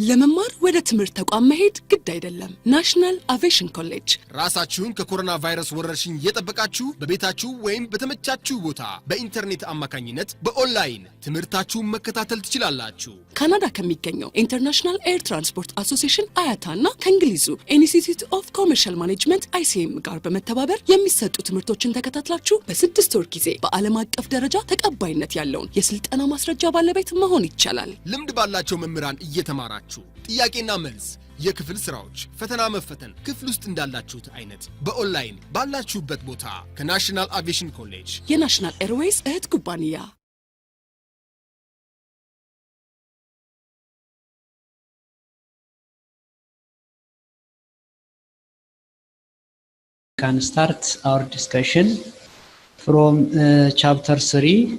ለመማር ወደ ትምህርት ተቋም መሄድ ግድ አይደለም። ናሽናል አቪዬሽን ኮሌጅ ራሳችሁን ከኮሮና ቫይረስ ወረርሽኝ እየጠበቃችሁ በቤታችሁ ወይም በተመቻችሁ ቦታ በኢንተርኔት አማካኝነት በኦንላይን ትምህርታችሁን መከታተል ትችላላችሁ። ካናዳ ከሚገኘው ኢንተርናሽናል ኤር ትራንስፖርት አሶሲዬሽን አያታና ከእንግሊዙ ኢንስቲትዩት ኦፍ ኮመርሻል ማኔጅመንት ICM ጋር በመተባበር የሚሰጡ ትምህርቶችን ተከታትላችሁ በ6 ወር ጊዜ በዓለም አቀፍ ደረጃ ተቀባይነት ያለውን የስልጠና ማስረጃ ባለቤት መሆን ይቻላል። ልምድ ባላቸው መምህራን እየተማራችሁ ጥያቄና መልስ የክፍል ስራዎች ፈተና መፈተን ክፍል ውስጥ እንዳላችሁት አይነት በኦንላይን ባላችሁበት ቦታ ከናሽናል አቪዬሽን ኮሌጅ የናሽናል ኤርዌይስ እህት ኩባንያ can start our discussion from chapter 3.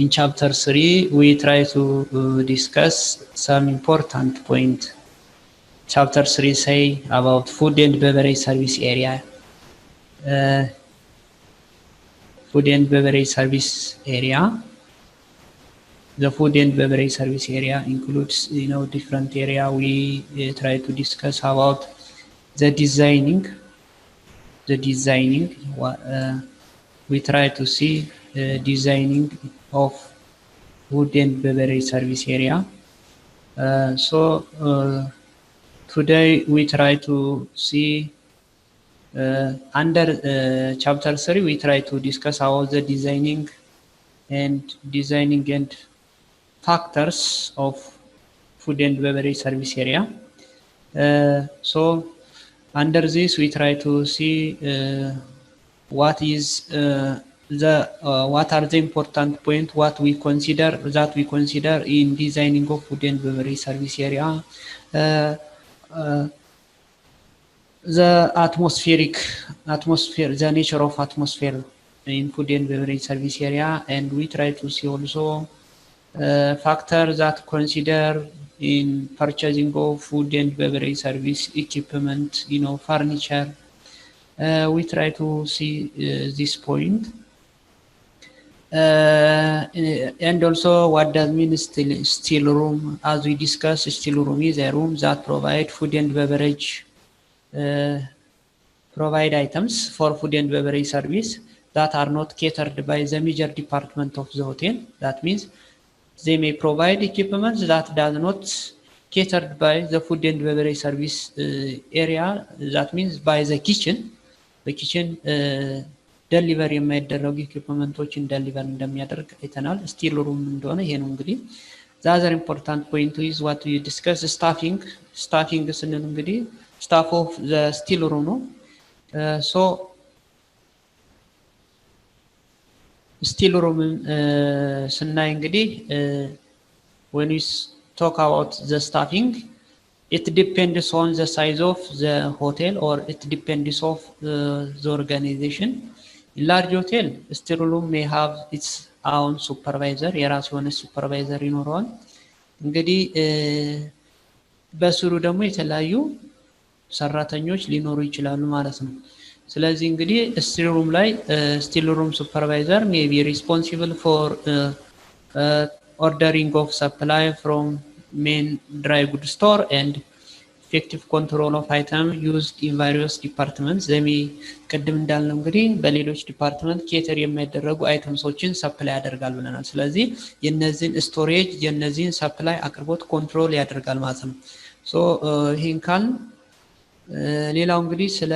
In chapter 3, we try to discuss some important point. Chapter 3 say about food and beverage service area. Food and beverage service area. The food and beverage service area includes, different area. We try to discuss about the designing. We try to see designing of food and beverage service area. Today we try to see under chapter 3 we try to discuss about the designing and factors of food and beverage service area. Under this we try to see what are the important point what we consider in designing of food and beverage service area. The the nature of atmosphere in food and beverage service area, and we try to see also factors that consider in purchasing of food and beverage service equipment, furniture. We try to see this point. And also what does mean still room. As we discussed, still room is a room that provide food and beverage provide items for food and beverage service that are not catered by the major department of the hotel. That means they may provide equipment that does not catered by the food and beverage service area. That means by the kitchen. The kitchen delivery የማይደረጉ ኢኩዊፕመንቶችን ዴሊቨር እንደሚያደርግ አይተናል። ስቲል ሩም እንደሆነ ይሄ ነው እንግዲህ the other important point is what we discuss staffing ስንል እንግዲህ staff of the still room ነው። still room ስናይ እንግዲህ when we talk about the staffing, it depends on the size of the hotel or it depends of the organization. In large hotel, still room may have its own supervisor. የራሱ የሆነ ሱፐርቫይዘር ይኖረዋል። እንግዲህ በስሩ ደግሞ የተለያዩ ሰራተኞች ሊኖሩ ይችላሉ ማለት ነው። ስለዚህ እንግዲህ still room ላይ still room supervisor may be responsible for ordering of supply from main dry goods store and effective control of item used in various departments. ቅድም እንዳልነው እንግዲህ በሌሎች ዲፓርትመንት ኬተር የሚያደርጉ አይተምሶችን ሰፕላይ ያደርጋል ብለናል። ስለዚህ የነዚህን ስቶሬጅ የነዚህን ሰፕላይ አቅርቦት ኮንትሮል ያደርጋል ማለት ነው። ይሄን ካል ሌላው እንግዲህ ስለ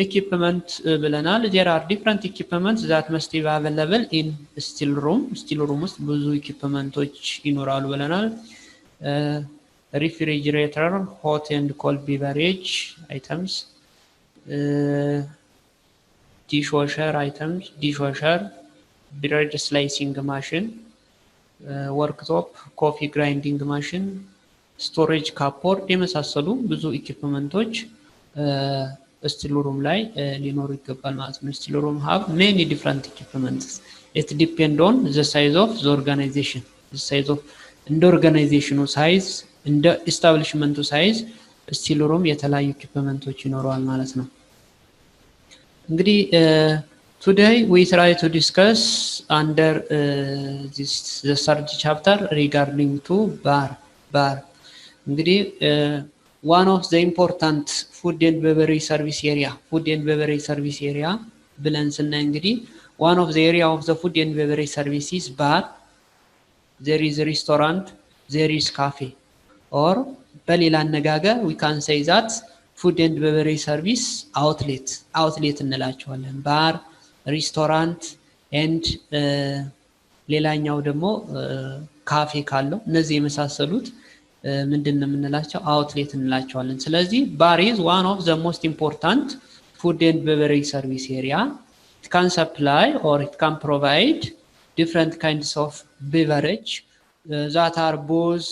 equipment ብለናል። there are different equipments that must be available in still room ውስጥ ብዙ ኢኩዊፕመንቶች ይኖራሉ ብለናል። refrigerator, hot and cold beverage items, dishwasher items, bread slicing machine, worktop, coffee grinding machine, storage cupboard የመሳሰሉ ብዙ ኢኩዊፕመንቶች still room ላይ ሊኖሩ ይገባል ማለት ነው። still room have many different equipments. It depend on the size of the organization. The size of እንደ ኦርጋናይዜሽኑ ሳይዝ እንደ ኢስታብሊሽመንቱ ሳይዝ still room የተለያዩ ኢኩዊፕመንቶች ይኖራል ማለት ነው። እንግዲህ today we try to discuss under the third chapter regarding to bar. እንግዲህ one of the important food and beverage service area ብለን ስናይ እንግዲህ one of the area of the food and beverage services bar, there is a restaurant, there is cafe, or በሌላ አነጋገር we can say that food and beverage service outlet እንላቸዋለን። ባር፣ ሬስቶራንት and ሌላኛው ደግሞ ካፌ ካለው እነዚህ የመሳሰሉት ምንድነው የምንላቸው? አውትሌት እንላቸዋለን። ስለዚህ ባር is one of the most important food and beverage service area. It can supply or it can provide different kinds of beverage that are both,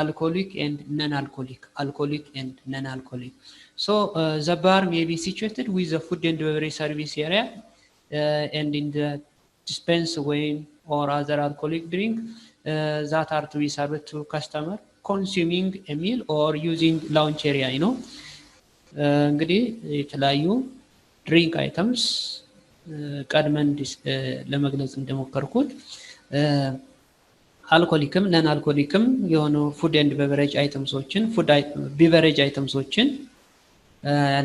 alcoholic and non-alcoholic. So the bar may be situated with the food and beverage service area and in the dispense wine or other alcoholic drink that are to be served to customer consuming a meal or using lounge area. እንግዲህ የተለያዩ ድሪንክ አይተምስ ቀድመን ለመግለጽ እንደሞከርኩት አልኮሊክም ነን አልኮሊክም የሆኑ ፉድ ኤንድ ቤቨሬጅ አይተምሶችን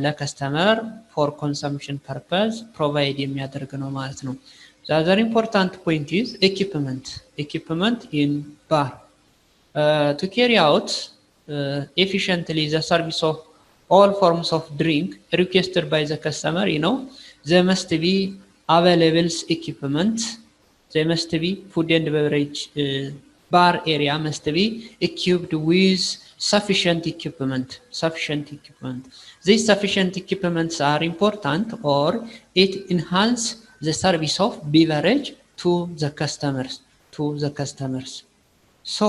ለከስተመር ፎር ኮንሰምፕሽን ፐርፐዝ ፕሮቫይድ የሚያደርግ ነው ማለት ነው። The other important point is equipment in bar. To carry out efficiently the service of all forms of drink requested by the customer, there must be available equipment. There must be food and beverage bar area must be equipped with sufficient equipment. These sufficient equipments are important or it enhance the service of beverage to the customers. So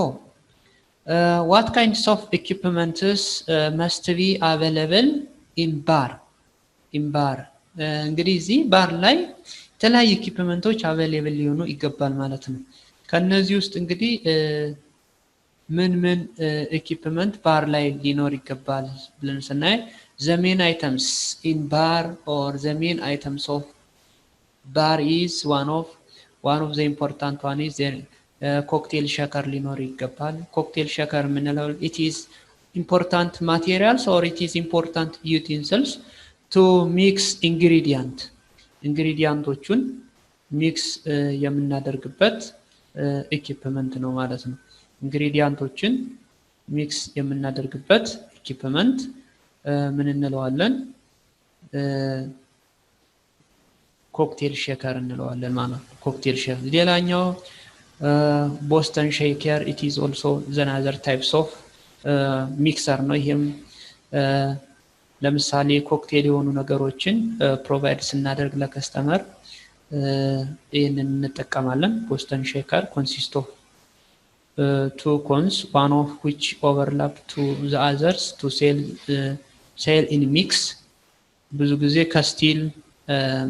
what kinds of equipments must be available in bar? እንግዲህ እዚህ ባር ላይ የተለያዩ ኢኩዊፕመንቶች አቬሌብል ሊሆኑ ይገባል ማለት ነው። ከነዚህ ውስጥ እንግዲህ ምን ኢኩዊፕመንት ባር ላይ ሊኖር ይገባል ብለን ስናይ the main items in bar or the main items of bar is one of the important one is there cocktail shaker ሊኖር ይገባል። cocktail shaker የምንለው it is important materials or it is important utensils to mix ኢንግሪዲያንቶቹን ሚክስ የምናደርግበት ኢኩዊፕመንት ነው ማለት ነው። ኢንግሪዲያንቶችን ሚክስ የምናደርግበት ኢኩዊፕመንት ምን እንለዋለን? ኮክቴል ሼከር እንለዋለን ማለት ነው። ኮክቴል ሼከር ሌላኛው ቦስተን ሼከር it is also another types of mixer ነው። ይሄም ለምሳሌ ኮክቴል የሆኑ ነገሮችን ፕሮቫይድ ስናደርግ ለከስተመር ይሄንን እንጠቀማለን። ቦስተን ሼከር consist of two cones, one of which overlap to the others to sell in mix. ብዙ ጊዜ ከስቲል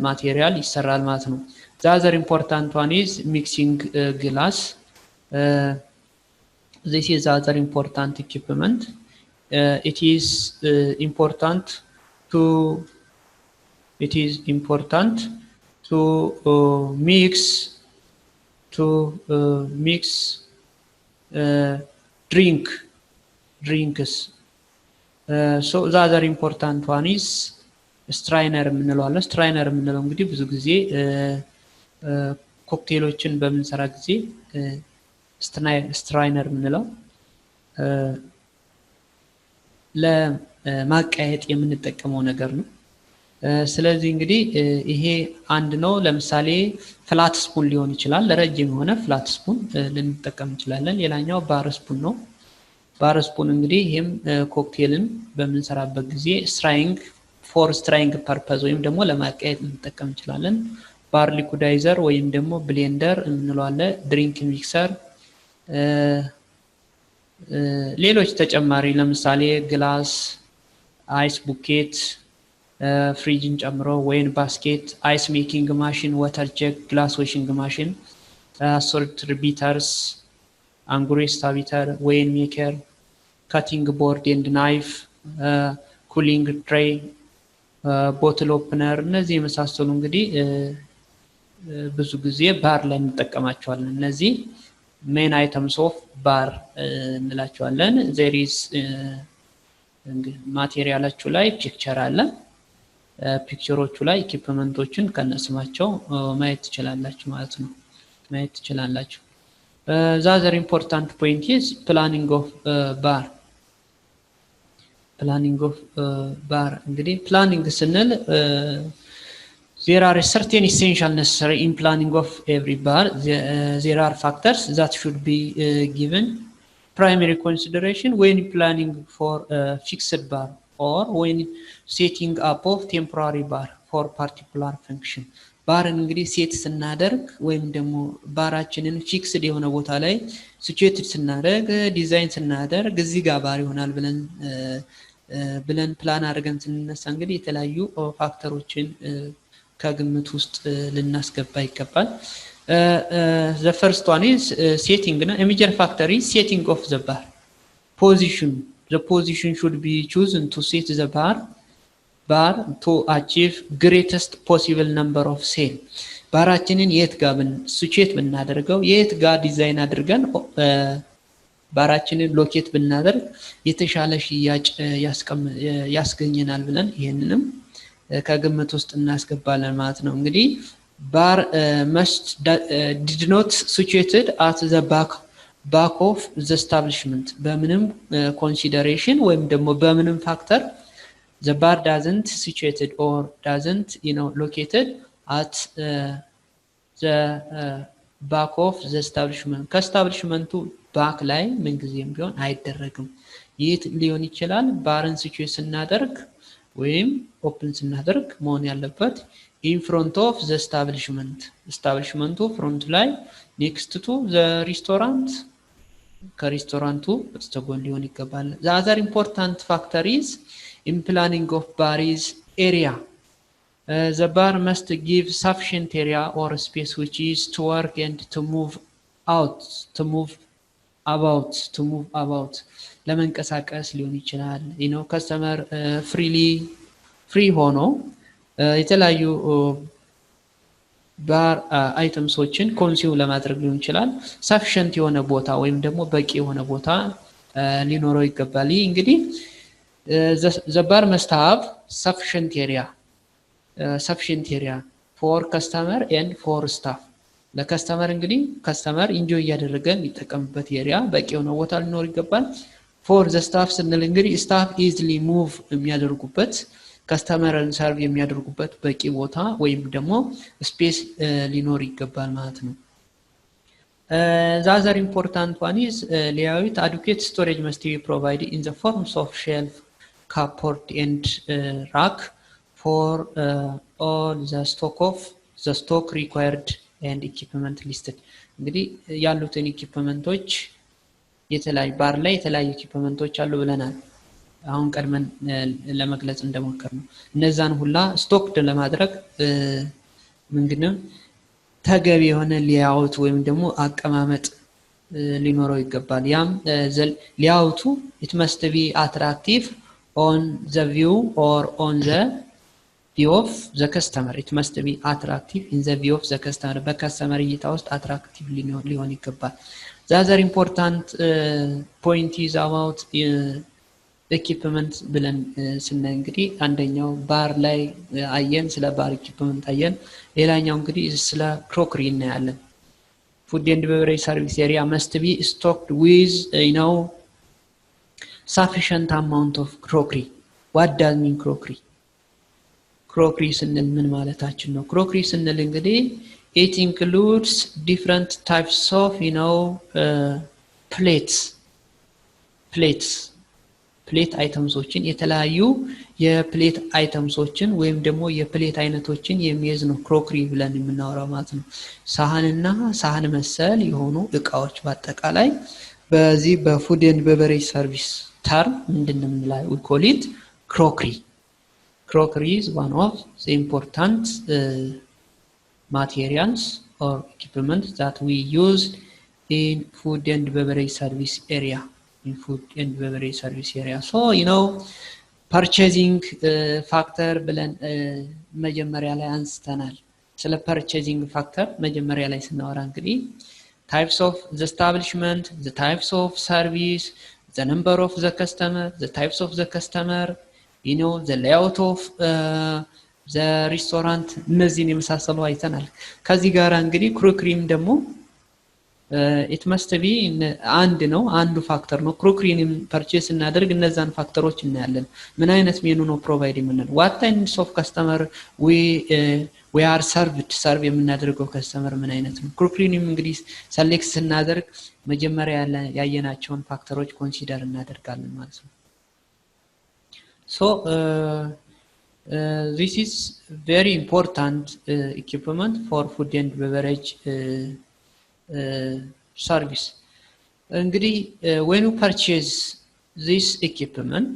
ማቴሪያል ይሰራል ማለት ነው። the other important one is mixing glass. this is other important equipment. It is important to mix drinks. So the other important one is strainer የምንለው አለ። strainer የምንለው እንግዲህ ብዙ ጊዜ ኮክቴሎችን በምንሰራ ጊዜ strainer የምንለው ለማቀያየጥ የምንጠቀመው ነገር ነው። ስለዚህ እንግዲህ ይሄ አንድ ነው። ለምሳሌ ፍላት ስፑን ሊሆን ይችላል። ለረጅም የሆነ ፍላት ስፑን ልንጠቀም እንችላለን። ሌላኛው ባር ስፑን ነው። ባር ስፑን እንግዲህ ይሄም ኮክቴልን በምንሰራበት ጊዜ ስትራይንግ ፐርፐዝ ወይም ደግሞ ለማቀያየጥ ልንጠቀም እንችላለን። ባር ሊኩዳይዘር ወይም ደግሞ ብሌንደር የምንለው አለ። ድሪንክ ሚክሰር ሌሎች ተጨማሪ ለምሳሌ ግላስ፣ አይስ ቡኬት፣ ፍሪጅን ጨምሮ ወይን ባስኬት፣ አይስ ሜኪንግ ማሽን፣ ዋተር ጀግ፣ ግላስ ዌሽንግ ማሽን፣ አሶርትድ ቢተርስ፣ አንጉሬስታ ቢተር፣ ወይን ሜከር፣ ካቲንግ ቦርድ ኤንድ ናይፍ፣ ኩሊንግ ትሬይ፣ ቦትል ኦፕነር እነዚህ የመሳሰሉ እንግዲህ ብዙ ጊዜ ባር ላይ እንጠቀማቸዋለን። እነዚህ main items of bar እንላቸዋለን there is ማቴሪያላችሁ ላይ ፒክቸር አለ ፒክቸሮቹ ላይ ኢኩዊፕመንቶችን ከነስማቸው ማየት ትችላላችሁ ማለት ነው ማየት ትችላላችሁ the other important point is planning of bar እንግዲህ planning ስንል there are certain essential necessary in planning of every bar there are factors that should be given primary consideration when planning for a fixed bar or when setting up of temporary bar for particular function ባርን እንግዲህ ሴት ስናደርግ ወይም ደግሞ ባራችንን ፊክስድ የሆነ ቦታ ላይ ሲቹዌትድ ስናደርግ ዲዛይን ስናደርግ እዚህ ጋር ባር ይሆናል ብለን ፕላን አድርገን ስንነሳ እንግዲህ የተለያዩ ፋክተሮችን ከግምት ውስጥ ልናስገባ ይገባል the first one is setting a major factor is setting of the bar position the position should be chosen to set the bar to achieve greatest possible number of sale ባራችንን የት ጋር ሲቹዌት ብናደርገው የት ጋር ዲዛይን አድርገን ባራችንን ሎኬት ብናደርግ የተሻለ ሽያጭ ያስገኘናል ብለን ይሄንንም ከግምት ውስጥ እናስገባለን ማለት ነው እንግዲህ bar must did not situated at the back of the establishment በምንም consideration ወይም ደግሞ በምንም ፋክተር the bar doesn't situated or doesn't located at the back of the establishment ከestablishmenቱ ባክ ላይ ምን ጊዜም ቢሆን አይደረግም የት ሊሆን ይችላል ባርን ሲቹዌት ስናደርግ ወይም ኦፕን ስናደርግ መሆን ያለበት in front of the establishment front ላይ next to the restaurant ከሬስቶራንቱ በስተጎን ሊሆን ይገባል the other important factor is in planning of bar is area the bar must give sufficient area or space which is to work and to move about ለመንቀሳቀስ ሊሆን ይችላል ከስተመር ፍሪ ሆኖ የተለያዩ ባር አይተምሶችን ኮንሱም ለማድረግ ሊሆን ይችላል sufficient የሆነ ቦታ ወይም ደግሞ በቂ የሆነ ቦታ ሊኖረው ይገባል እንግዲህ the bar must have sufficient area for customer and for staff ለከስተመር እንግዲህ ከስተመር ኢንጆይ ያደረገ የሚጠቀምበት ኤሪያ በቂ የሆነ ቦታ ሊኖር ይገባል for the staff ስንል እንግዲህ staff easily move የሚያደርጉበት ከስተመርን ሰርቭ የሚያደርጉበት በቂ ቦታ ወይም ደግሞ ስፔስ ሊኖር ይገባል ማለት ነው the other important one is layout adequate storage must be provided in the forms of shelf cupboard and rack for all the stock required and equipment listed እንግዲህ ያሉትን ኢኩዊፕመንቶች የተለያዩ ባር ላይ የተለያዩ ኢኩዊፕመንቶች አሉ ብለናል አሁን ቀድመን ለመግለጽ እንደሞከርነው እነዛን ሁላ ስቶክድ ለማድረግ ምንድነው ተገቢ የሆነ ሌአውት ወይም ደግሞ አቀማመጥ ሊኖረው ይገባል ያም ሌአውቱ it must be attractive on the view or on the view of the customer it must be attractive in the view of the customer በከስተመር እይታ ውስጥ attractive ሊሆን ይገባል the other important point is about equipment ብለን ስናይ እንግዲህ አንደኛው ባር ላይ አየን ስለ ባር equipment አየን ሌላኛው እንግዲህ ስለ ክሮከሪ እናያለን food and beverage service area must be stocked with sufficient amount of crockery what does mean crockery ስንል ምን ማለታችን ነው crockery ስንል እንግዲህ it includes different types of plate አይተምሶችን የተለያዩ የፕሌት አይተምሶችን ወይም ደግሞ የፕሌት አይነቶችን የሚይዝ ነው ክሮከሪ ብለን የምናወራው ማለት ነው ሳህንና ሳህን መሰል የሆኑ እቃዎች በአጠቃላይ በዚህ በፉድ ኤንድ ቤቨሬጅ ሰርቪስ ተርም ምንድነው የምንለው we call it crockery is one of the important materials or equipment that we use in food and beverage service area so purchasing factor ብለን መጀመሪያ ላይ አንስተናል ስለ purchasing factor መጀመሪያ ላይ ስናወራ እንግዲህ types of the establishment, the types of service, the number of the customer, the types of the customer, you know, the layout of the restaurant እነዚህን የመሳሰሉ አይተናል። ከዚህ ጋር እንግዲህ ክሮክሪም ደግሞ it must be አንድ ነው አንዱ ፋክተር ነው። ክሮክሪንም ፐርቼስ እናደርግ እነዛን ፋክተሮች እናያለን። ምን አይነት ሜኑ ነው ፕሮቫይድ የምንለው what kinds of customer we are serve የምናደርገው ከስተመር ምን አይነት ነው። ክሮክሪንም እንግዲህ ሰሌክት ስናደርግ መጀመሪያ ያየናቸውን ፋክተሮች ኮንሲደር እናደርጋለን ማለት ነው። so this is very important equipment for food and beverage service. እንግዲህ when you purchase this equipment,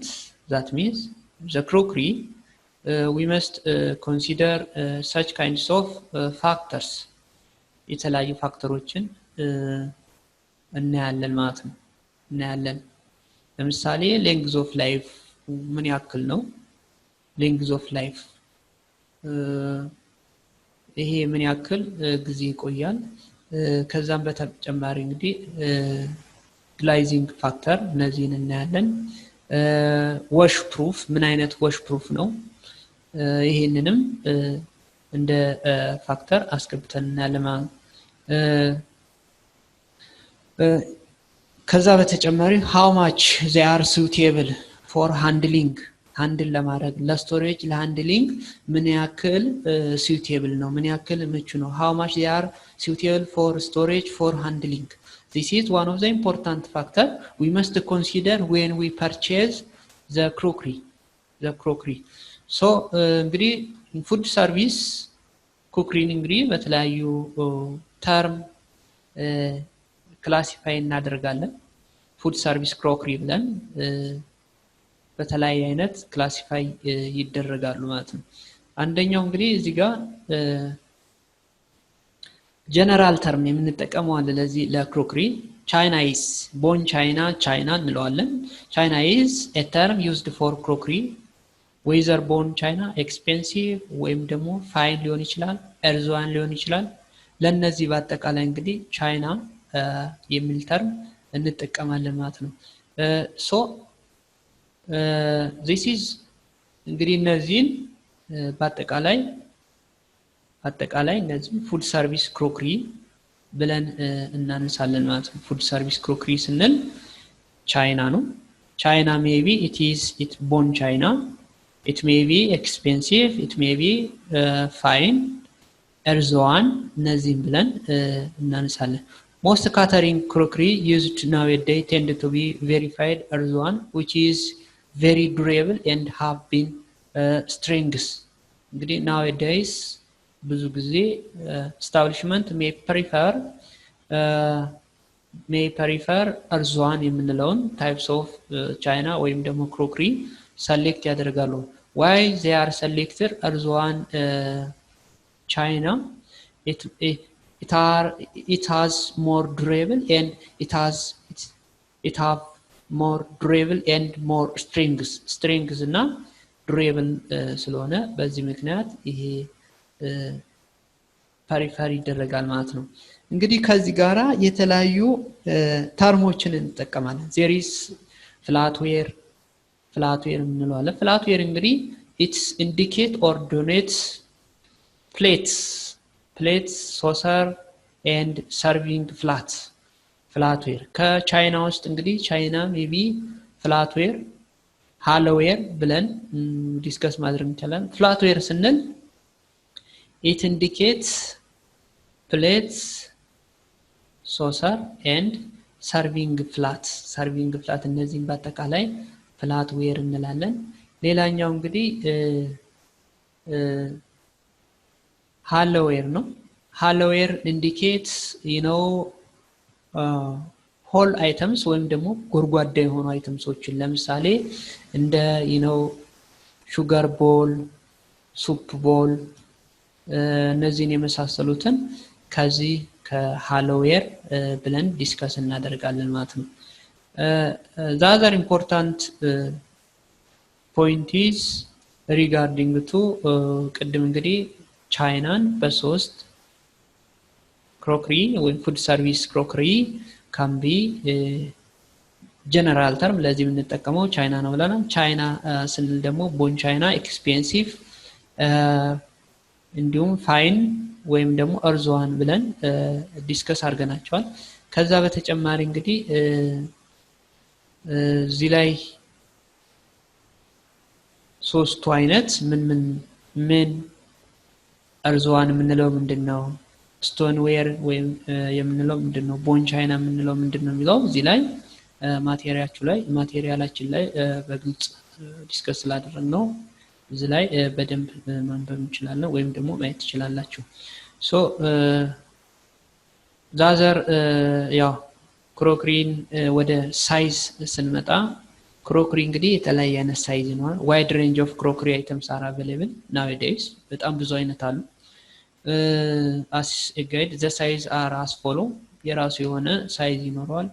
that means the crockery, we must consider such kinds of factors. የተለያዩ ፋክተሮችን እናያለን ማለት ነው። እናያለን ለምሳሌ length of life ምን ያክል ነው? length of life ይሄ ምን ያክል ጊዜ ይቆያል? ከዛም በተጨማሪ እንግዲህ ግላይዚንግ ፋክተር እነዚህን እናያለን። ዋሽ ፕሩፍ ምን አይነት ዋሽ ፕሩፍ ነው? ይሄንንም እንደ ፋክተር አስገብተን እናያለን። ከዛ በተጨማሪ how much they are suitable for handling ሃንድል ለማድረግ ለስቶሬጅ ለሃንድሊንግ ምን ያክል suitable ነው ምን ያክል ምቹ ነው how much they are suitable for storage for handling. This is one of the important factor we must consider when we purchase the crockery. so እንግዲህ food service crockery እንግዲህ በተለያዩ ተርም ክላሲፋይ እናደርጋለን። food service crockery ብለን በተለያየ አይነት ክላሲፋይ ይደረጋሉ ማለት ነው። አንደኛው እንግዲህ እዚህ ጋር ጀነራል ተርም የምንጠቀመው አለ ለዚህ ለክሮክሪ China is born China እንለዋለን። China is a term used for crockery whether born China expensive ወይም ደግሞ ፋይን ሊሆን ይችላል እርዝዋን ሊሆን ይችላል። ለነዚህ በአጠቃላይ እንግዲህ ቻይና የሚል ተርም እንጠቀማለን ማለት ነው። so this is እንግዲህ እነዚህን በአጠቃላይ እነዚህ ፉድ ሰርቪስ ክሮክሪ ብለን እናነሳለን ማለት ነው። ፉድ ሰርቪስ ክሮክሪ ስንል ቻይና ነው። ቻይና maybe it born China, it may be expensive, it may be fine, እርዝዋን እነዚህን ብለን እናነሳለን። most catering crockery used nowadays tend to be verified earthworm which is very durable and have been strings. እንግዲህ nowadays ብዙ ጊዜ establishment may prefer earthworm የምንለውን types of China ወይም ደግሞ crockery select ያደርጋሉ። why they are selected earthworm China? It has more durable and it have more durable and more strings እና durable ስለሆነ በዚህ ምክንያት ይሄ ፐሪፈር ይደረጋል ማለት ነው። እንግዲህ ከዚህ ጋራ የተለያዩ ተርሞችን እንጠቀማለን። there is flatware እንለዋለን። flatware እንግዲህ it indicate or denotes plates, saucer and serving flatware. ከቻይና ውስጥ እንግዲህ ቻይና ሜቢ flatware halloware ብለን ዲስከስ ማድረግ እንችላለን። flatware ስንል it indicates plates, saucer and serving flat እነዚህን በአጠቃላይ flatware እንላለን። ሌላኛው እንግዲህ halloware ነው። halloware indicates whole items ወይም ደግሞ ጎርጓዳ የሆኑ አይተምሶችን ለምሳሌ እንደ sugar bowl, soup bowl እነዚህን የመሳሰሉትን ከዚህ ከhalloware ብለን ዲስከስ እናደርጋለን ማለት ነው። the other important point is regarding to ቅድም እንግዲህ ቻይናን በሶስት crockery ወይ food service crockery can be general term ለዚህ የምንጠቀመው ቻይና ነው ብለናል ቻይና ስንል ደግሞ ቦን ቻይና ኤክስፔንሲቭ እንዲሁም ፋይን ወይም ደግሞ እርዝዋን ብለን ዲስከስ አድርገናቸዋል ከዛ በተጨማሪ እንግዲህ እዚህ ላይ ሶስቱ አይነት ምን እርዝዋን የምንለው ምንድነው ስቶንዌር ወይም የምንለው ምንድነው ቦን ቻይና የምንለው ምንድነው የሚለው እዚህ ላይ ማቴሪያላችን ላይ በግልጽ ዲስከስ ስላደረግነው እዚህ ላይ በደንብ ማንበብ እንችላለን ወይም ደግሞ ማየት ትችላላችሁ ሶ ዛዘር ያው ክሮክሪን ወደ ሳይዝ ስንመጣ ክሮክሪ እንግዲህ የተለያየ አይነት ሳይዝ ነው ዋይድ ሬንጅ ኦፍ ክሮክሪ አይተምስ አር አቬሌብል nowadays በጣም ብዙ አይነት አሉ as a guide the size are as follow የራሱ የሆነ ሳይዝ ይኖረዋል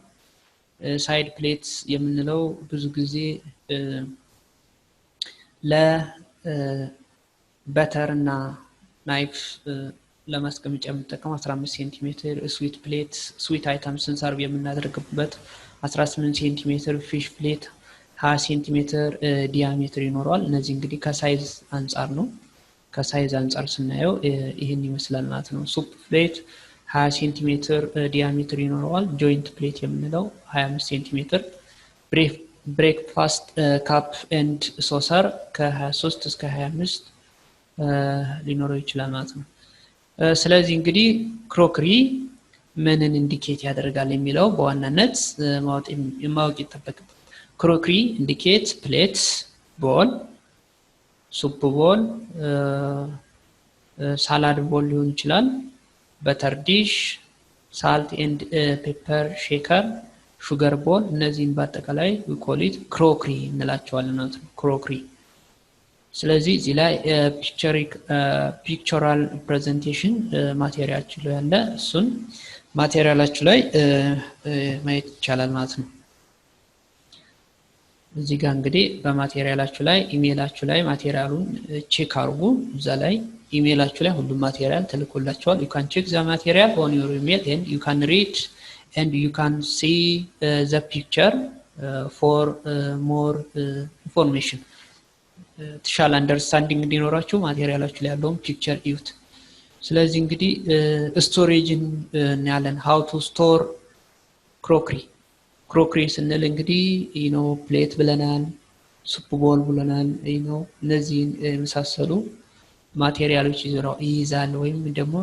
ሳይድ ፕሌትስ የምንለው ብዙ ጊዜ ለበተር እና ናይፍ ለማስቀመጫ የምንጠቀመው 15 ሴንቲሜትር ስዊት አይተምስን ሰርቭ የምናደርግበት 18 ሴንቲሜትር ፊሽ ፕሌት 20 ሴንቲሜትር ዲያሜትር ይኖረዋል እነዚህ እንግዲህ ከሳይዝ አንፃር ነው ከሳይዝ አንፃር ስናየው ይሄን ይመስላል ማለት ነው ሱፕ ፕሌት 20 ሴንቲሜትር ዲያሜትር ይኖረዋል ጆይንት ፕሌት የምንለው 25 ሴንቲሜትር ብሬክፋስት ካፕ ኤንድ ሶሰር ከ23 እስከ 25 ሊኖረው ይችላል ማለት ነው ስለዚህ እንግዲህ ክሮክሪ ምንን ኢንዲኬት ያደርጋል የሚለው በዋናነት ማወቅ ይጠበቅብናል ክሮክሪ ኢንዲኬት ፕሌትስ ቦል ሱፕ ቦል ሳላድ ቦል ሊሆን ይችላል በተር ዲሽ ሳልት ኤንድ ፔፐር ሼከር ሹገር ቦል እነዚህን በአጠቃላይ we call it ክሮክሪ እንላቸዋለን ማለት ነው ክሮክሪ ስለዚህ እዚህ ላይ ፒክቸራል ፕሬዘንቴሽን ማቴሪያላችሁ ላይ ያለ እሱን ማቴሪያላችሁ ላይ ማየት ይቻላል ማለት ነው እዚህ ጋር እንግዲህ በማቴሪያላችሁ ላይ ኢሜይላችሁ ላይ ማቴሪያሉን ቼክ አድርጉ እዛ ላይ ኢሜይላችሁ ላይ ሁሉ ማቴሪያል ተልኮላችኋል you can check the material on your email and you can read and you can see the picture for more information ተሻለ አንደርስታንዲንግ እንዲኖራችሁ ማቴሪያላችሁ ላይ ያለውን ፒክቸር እዩት ስለዚህ እንግዲህ ስቶሬጅን ያለን how to store crockery ስንል እንግዲህ ፕሌት ብለናል ሱፕ ቦል ብለናል እነዚህ የመሳሰሉ ማቴሪያሎች ይይዛል ወይም ደግሞ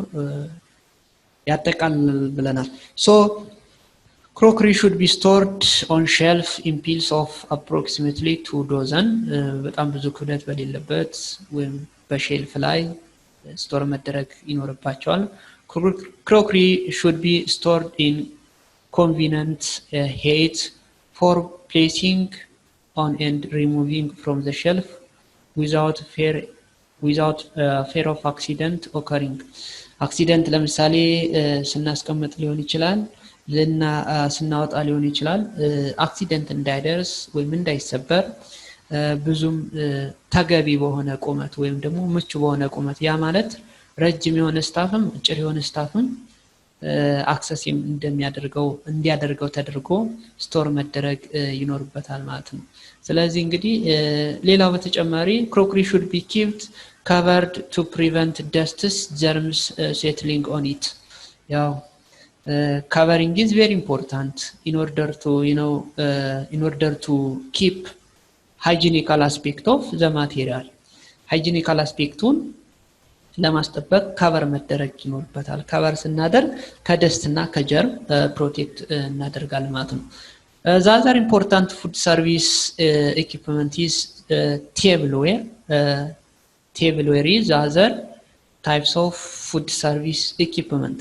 ያጠቃልላል ብለናል so crockery should be stored on shelf in piles of approximately 2 dozen በጣም ብዙ ክብደት በሌለበት ወይም በሼልፍ ላይ ስቶር መደረግ ይኖርባቸዋል crockery should be stored in convenient height for placing on and removing from the shelf without fear of accident occurring accident ለምሳሌ ስናስቀምጥ ሊሆን ይችላል ስናወጣ ሊሆን ይችላል አክሲደንት እንዳይደርስ ወይም እንዳይሰበር ብዙም ተገቢ በሆነ ቁመት ወይም ደግሞ ምቹ በሆነ ቁመት ያ ማለት ረጅም የሆነ ስታፍም አጭር የሆነ ስታፍም አክሰስ እንዲያደርገው ተደርጎ ስቶር መደረግ ይኖርበታል ማለት ነው ስለዚህ እንግዲህ ሌላው በተጨማሪ crockery should be kept covered to prevent dust germs settling on it ያው covering is very important in order to keep hygienical aspect of the material hygienical aspectun ለማስጠበቅ ከቨር መደረግ ይኖርበታል ከቨር ስናደርግ ከደስትና ከጀርም ፕሮቴክት እናደርጋለን ማለት ነው the other important food service equipment is tableware is other types of food service equipment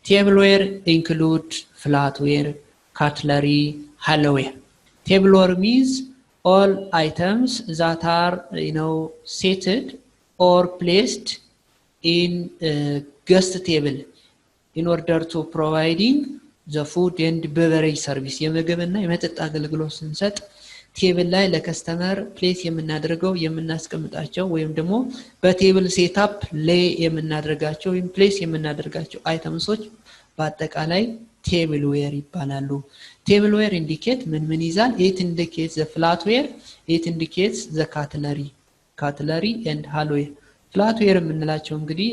tableware include flatware cutlery hollowware tableware means all items that are seated or placed in guest table in order to providing the food and beverage service የምግብና የመጠጥ አገልግሎት ስንሰጥ ቴብል ላይ ለከስተመር ፕሌስ የምናስቀምጣቸው ወይም ደግሞ በቴብል ሴትአፕ ላይ የምናደርጋቸው ወይም ፕሌስ የምናደርጋቸው አይተምሶች በአጠቃላይ ቴብልዌር ይባላሉ። ቴብልዌር ኢንዲኬት ምን ይዛል? it indicates the flatware, it indicates the cutlery and hardware። ፍላትዌር የምንላቸው እንግዲህ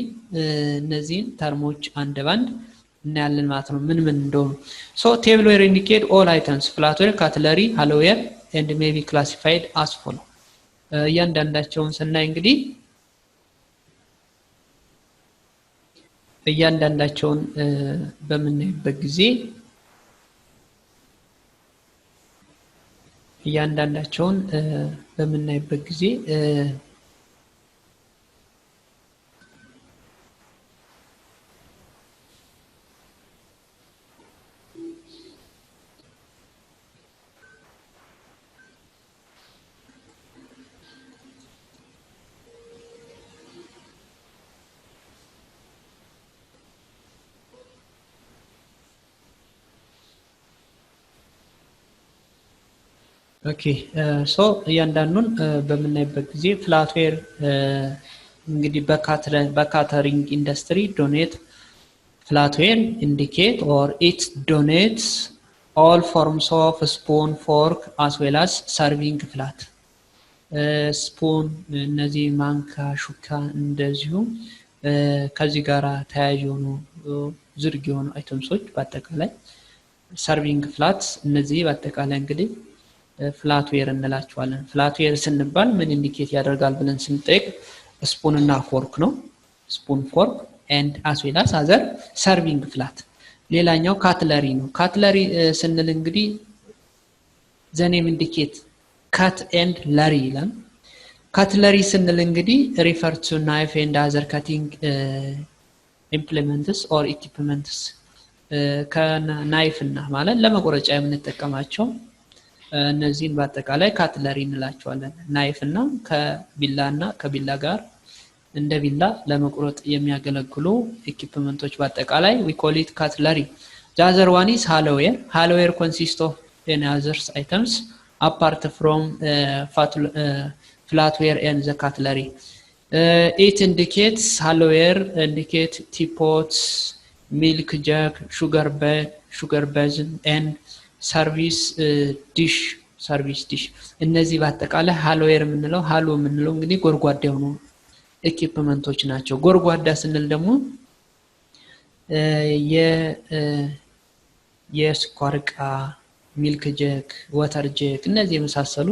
እነዚህን ተርሞች አንድ ባንድ እናያለን ማለት ነው ምን እንደሆኑ። so tableware indicate all items flatware, cutlery, hardware and may be classified as follow። እያንዳንዳቸውን ስናይ እንግዲህ እያንዳንዳቸውን በምናይበት ጊዜ ኦኬ ሶ እያንዳንዱን በምናይበት ጊዜ ፍላትዌር እንግዲህ በካተሪንግ ኢንዱስትሪ ዶኔት ፍላትዌር ኢንዲኬት ኦር ኢት ዶኔትስ all forms of spoon, fork as well as serving flat። ስፑን እነዚህ ማንካ ሹካ እንደዚሁ ከዚህ ጋራ ተያያዥ የሆኑ ዝርግ የሆኑ አይተምሶች በአጠቃላይ ሰርቪንግ ፍላት እነዚህ በአጠቃላይ እንግዲህ ፍላትዌር እንላቸዋለን። ፍላትዌር ስንባል ምን ኢንዲኬት ያደርጋል ብለን ስንጠይቅ ስፑን እና ፎርክ ነው። ስፑን ፎርክ and as well as other serving flat። ሌላኛው ካትለሪ ነው። ካትለሪ ስንል እንግዲህ the name indicate cut and lary ይላል። ካትለሪ ስንል እንግዲህ refer to knife and other cutting implements or equipments ከናይፍ እና ማለት ለመቆረጫ የምንጠቀማቸው እነዚህን በአጠቃላይ ካትለሪ እንላቸዋለን። ናይፍ እና ከቢላ ጋር እንደ ቢላ ለመቁረጥ የሚያገለግሉ ኢኩዊፕመንቶች በአጠቃላይ we call it cutlery። the other one is hardware consists of any other items apart from flatware and the cutlery। it indicates hardware indicate teapots, milk jug, sugar basin and service dish እነዚህ በአጠቃላይ hardware የምንለው እንግዲህ ጎርጓዳ የሆኑ ኢኩዊፕመንቶች ናቸው። ጎርጓዳ ስንል ደግሞ የስኳር ዕቃ፣ ሚልክ ጀክ፣ ወተር ጀክ እነዚህ የመሳሰሉ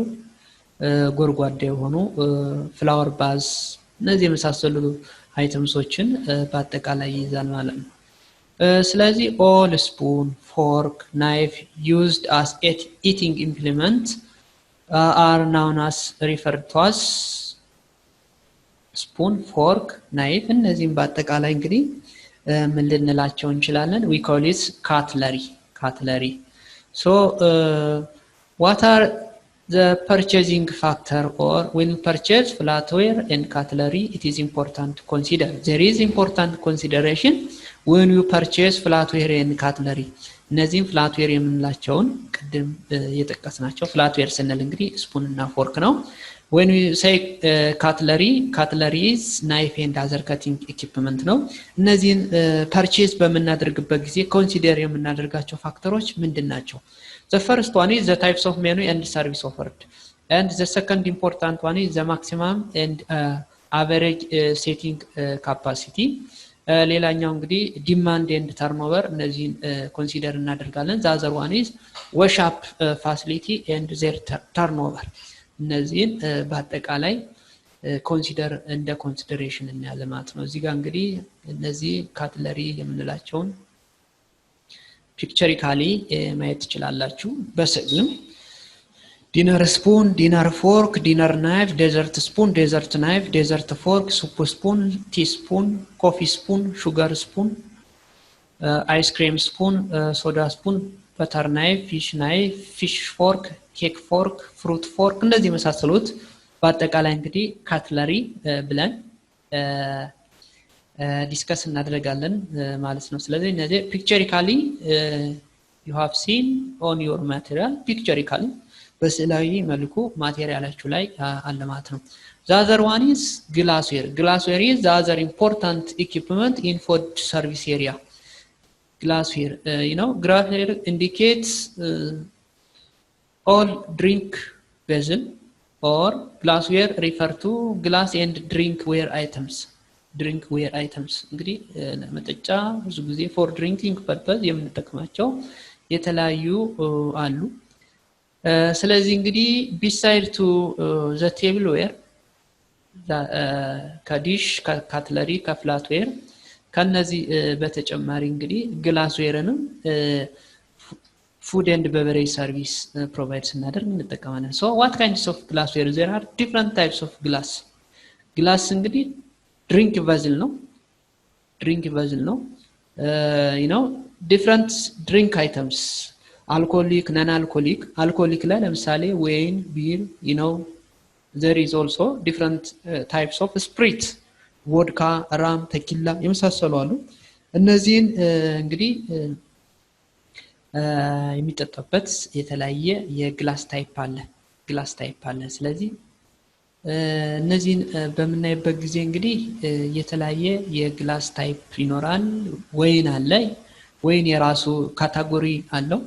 ጎርጓዳ የሆኑ ፍላወር ባዝ እነዚህ የመሳሰሉ አይተምሶችን በአጠቃላይ ይይዛል ማለት ነው። ስለዚህ all spoon, fork, knife used as eating implements are known as referred to as spoon, fork, knife እነዚህም በአጠቃላይ እንግዲህ ምን ልንላቸው እንችላለን? we call it cutlery። so what are the purchasing factor or when purchase flatware and cutlery it is important to consider there is important consideration when you purchase flatware and cutlery። እነዚህም ፍላትዌር የምንላቸውን ቅድም የጠቀስናቸው ፍላትዌር ስንል እንግዲህ ስፑን እና ፎርክ ነው። when we say cutlery is knife and other cutting equipment ነው። እነዚህን ፐርቼዝ በመናደርግበት ጊዜ ኮንሲደር የምናደርጋቸው ፋክተሮች ምንድናቸው? the first one is the types of menu and service offered and the second important one is the maximum and average setting capacity። ሌላኛው እንግዲህ ዲማንድ ኤንድ ተርኖቨር እነዚህን ኮንሲደር እናደርጋለን። the other one is wash up facility and their turnover እነዚህን በአጠቃላይ ኮንሲደር እንደ ኮንሲደሬሽን እናያለን ማለት ነው። እዚህ ጋር እንግዲህ እነዚህ ካትለሪ የምንላቸውን ፒክቸሪካሊ ማየት ትችላላችሁ በስዕልም ዲነር ስፑን፣ ዲነር ፎርክ፣ ዲነር ናይፍ፣ ዴዘርት ስፑን፣ ዴዘርት ናይፍ፣ ዴዘርት ፎርክ፣ ሱፕ ስፑን፣ ቲ ስፑን፣ ኮፊ ስፑን፣ ሹገር ስፑን፣ አይስክሬም ስፑን፣ ሶዳ ስፑን፣ በተር ናይፍ፣ ፊሽ ፎርክ፣ ኬክ ፎርክ፣ ፍሩት ፎርክ እንደዚህ የመሳሰሉት በአጠቃላይ እንግዲህ ካትለሪ ብለን ዲስከስ እናደርጋለን ማለት ነው። ስለዚህ እነዚህ ፒክቸሪካሊ you have seen on your material ፒክቸሪካሊ በስዕላዊ መልኩ ማቴሪያላችሁ ላይ አለ ማለት ነው። the other one is glassware is the other important equipment in food service area። glassware. Glassware indicates all drink vessel or glassware refer to glass and drinkware items. Drinkware items እንግዲህ ለመጠጫ ብዙ ጊዜ for drinking purpose የምንጠቀማቸው የተለያዩ አሉ። ስለዚህ እንግዲህ beside to the tableware ከዲሽ ከካትለሪ ከፍላትዌር ከነዚህ በተጨማሪ እንግዲህ ግላስዌርንም food and beverage service provide ስናደርግ እንጠቀማለን። so what kinds of glassware? There are different types of glass. glass እንግዲህ drink vessel ነው different drink items, alcoholic, non-alcoholic. alcoholic ላይ ለምሳሌ wine, beer, there is also different types of spirit, vodka, rum, tequila የመሳሰሉ አሉ። እነዚህን እንግዲህ የሚጠጣበት የተለያየ የግላስ ታይፕ አለ። ስለዚህ እነዚህን በምናይበት ጊዜ እንግዲህ የተለያየ የግላስ ታይፕ ይኖራል። ወይን አለ። ወይን የራሱ ካታጎሪ አለው።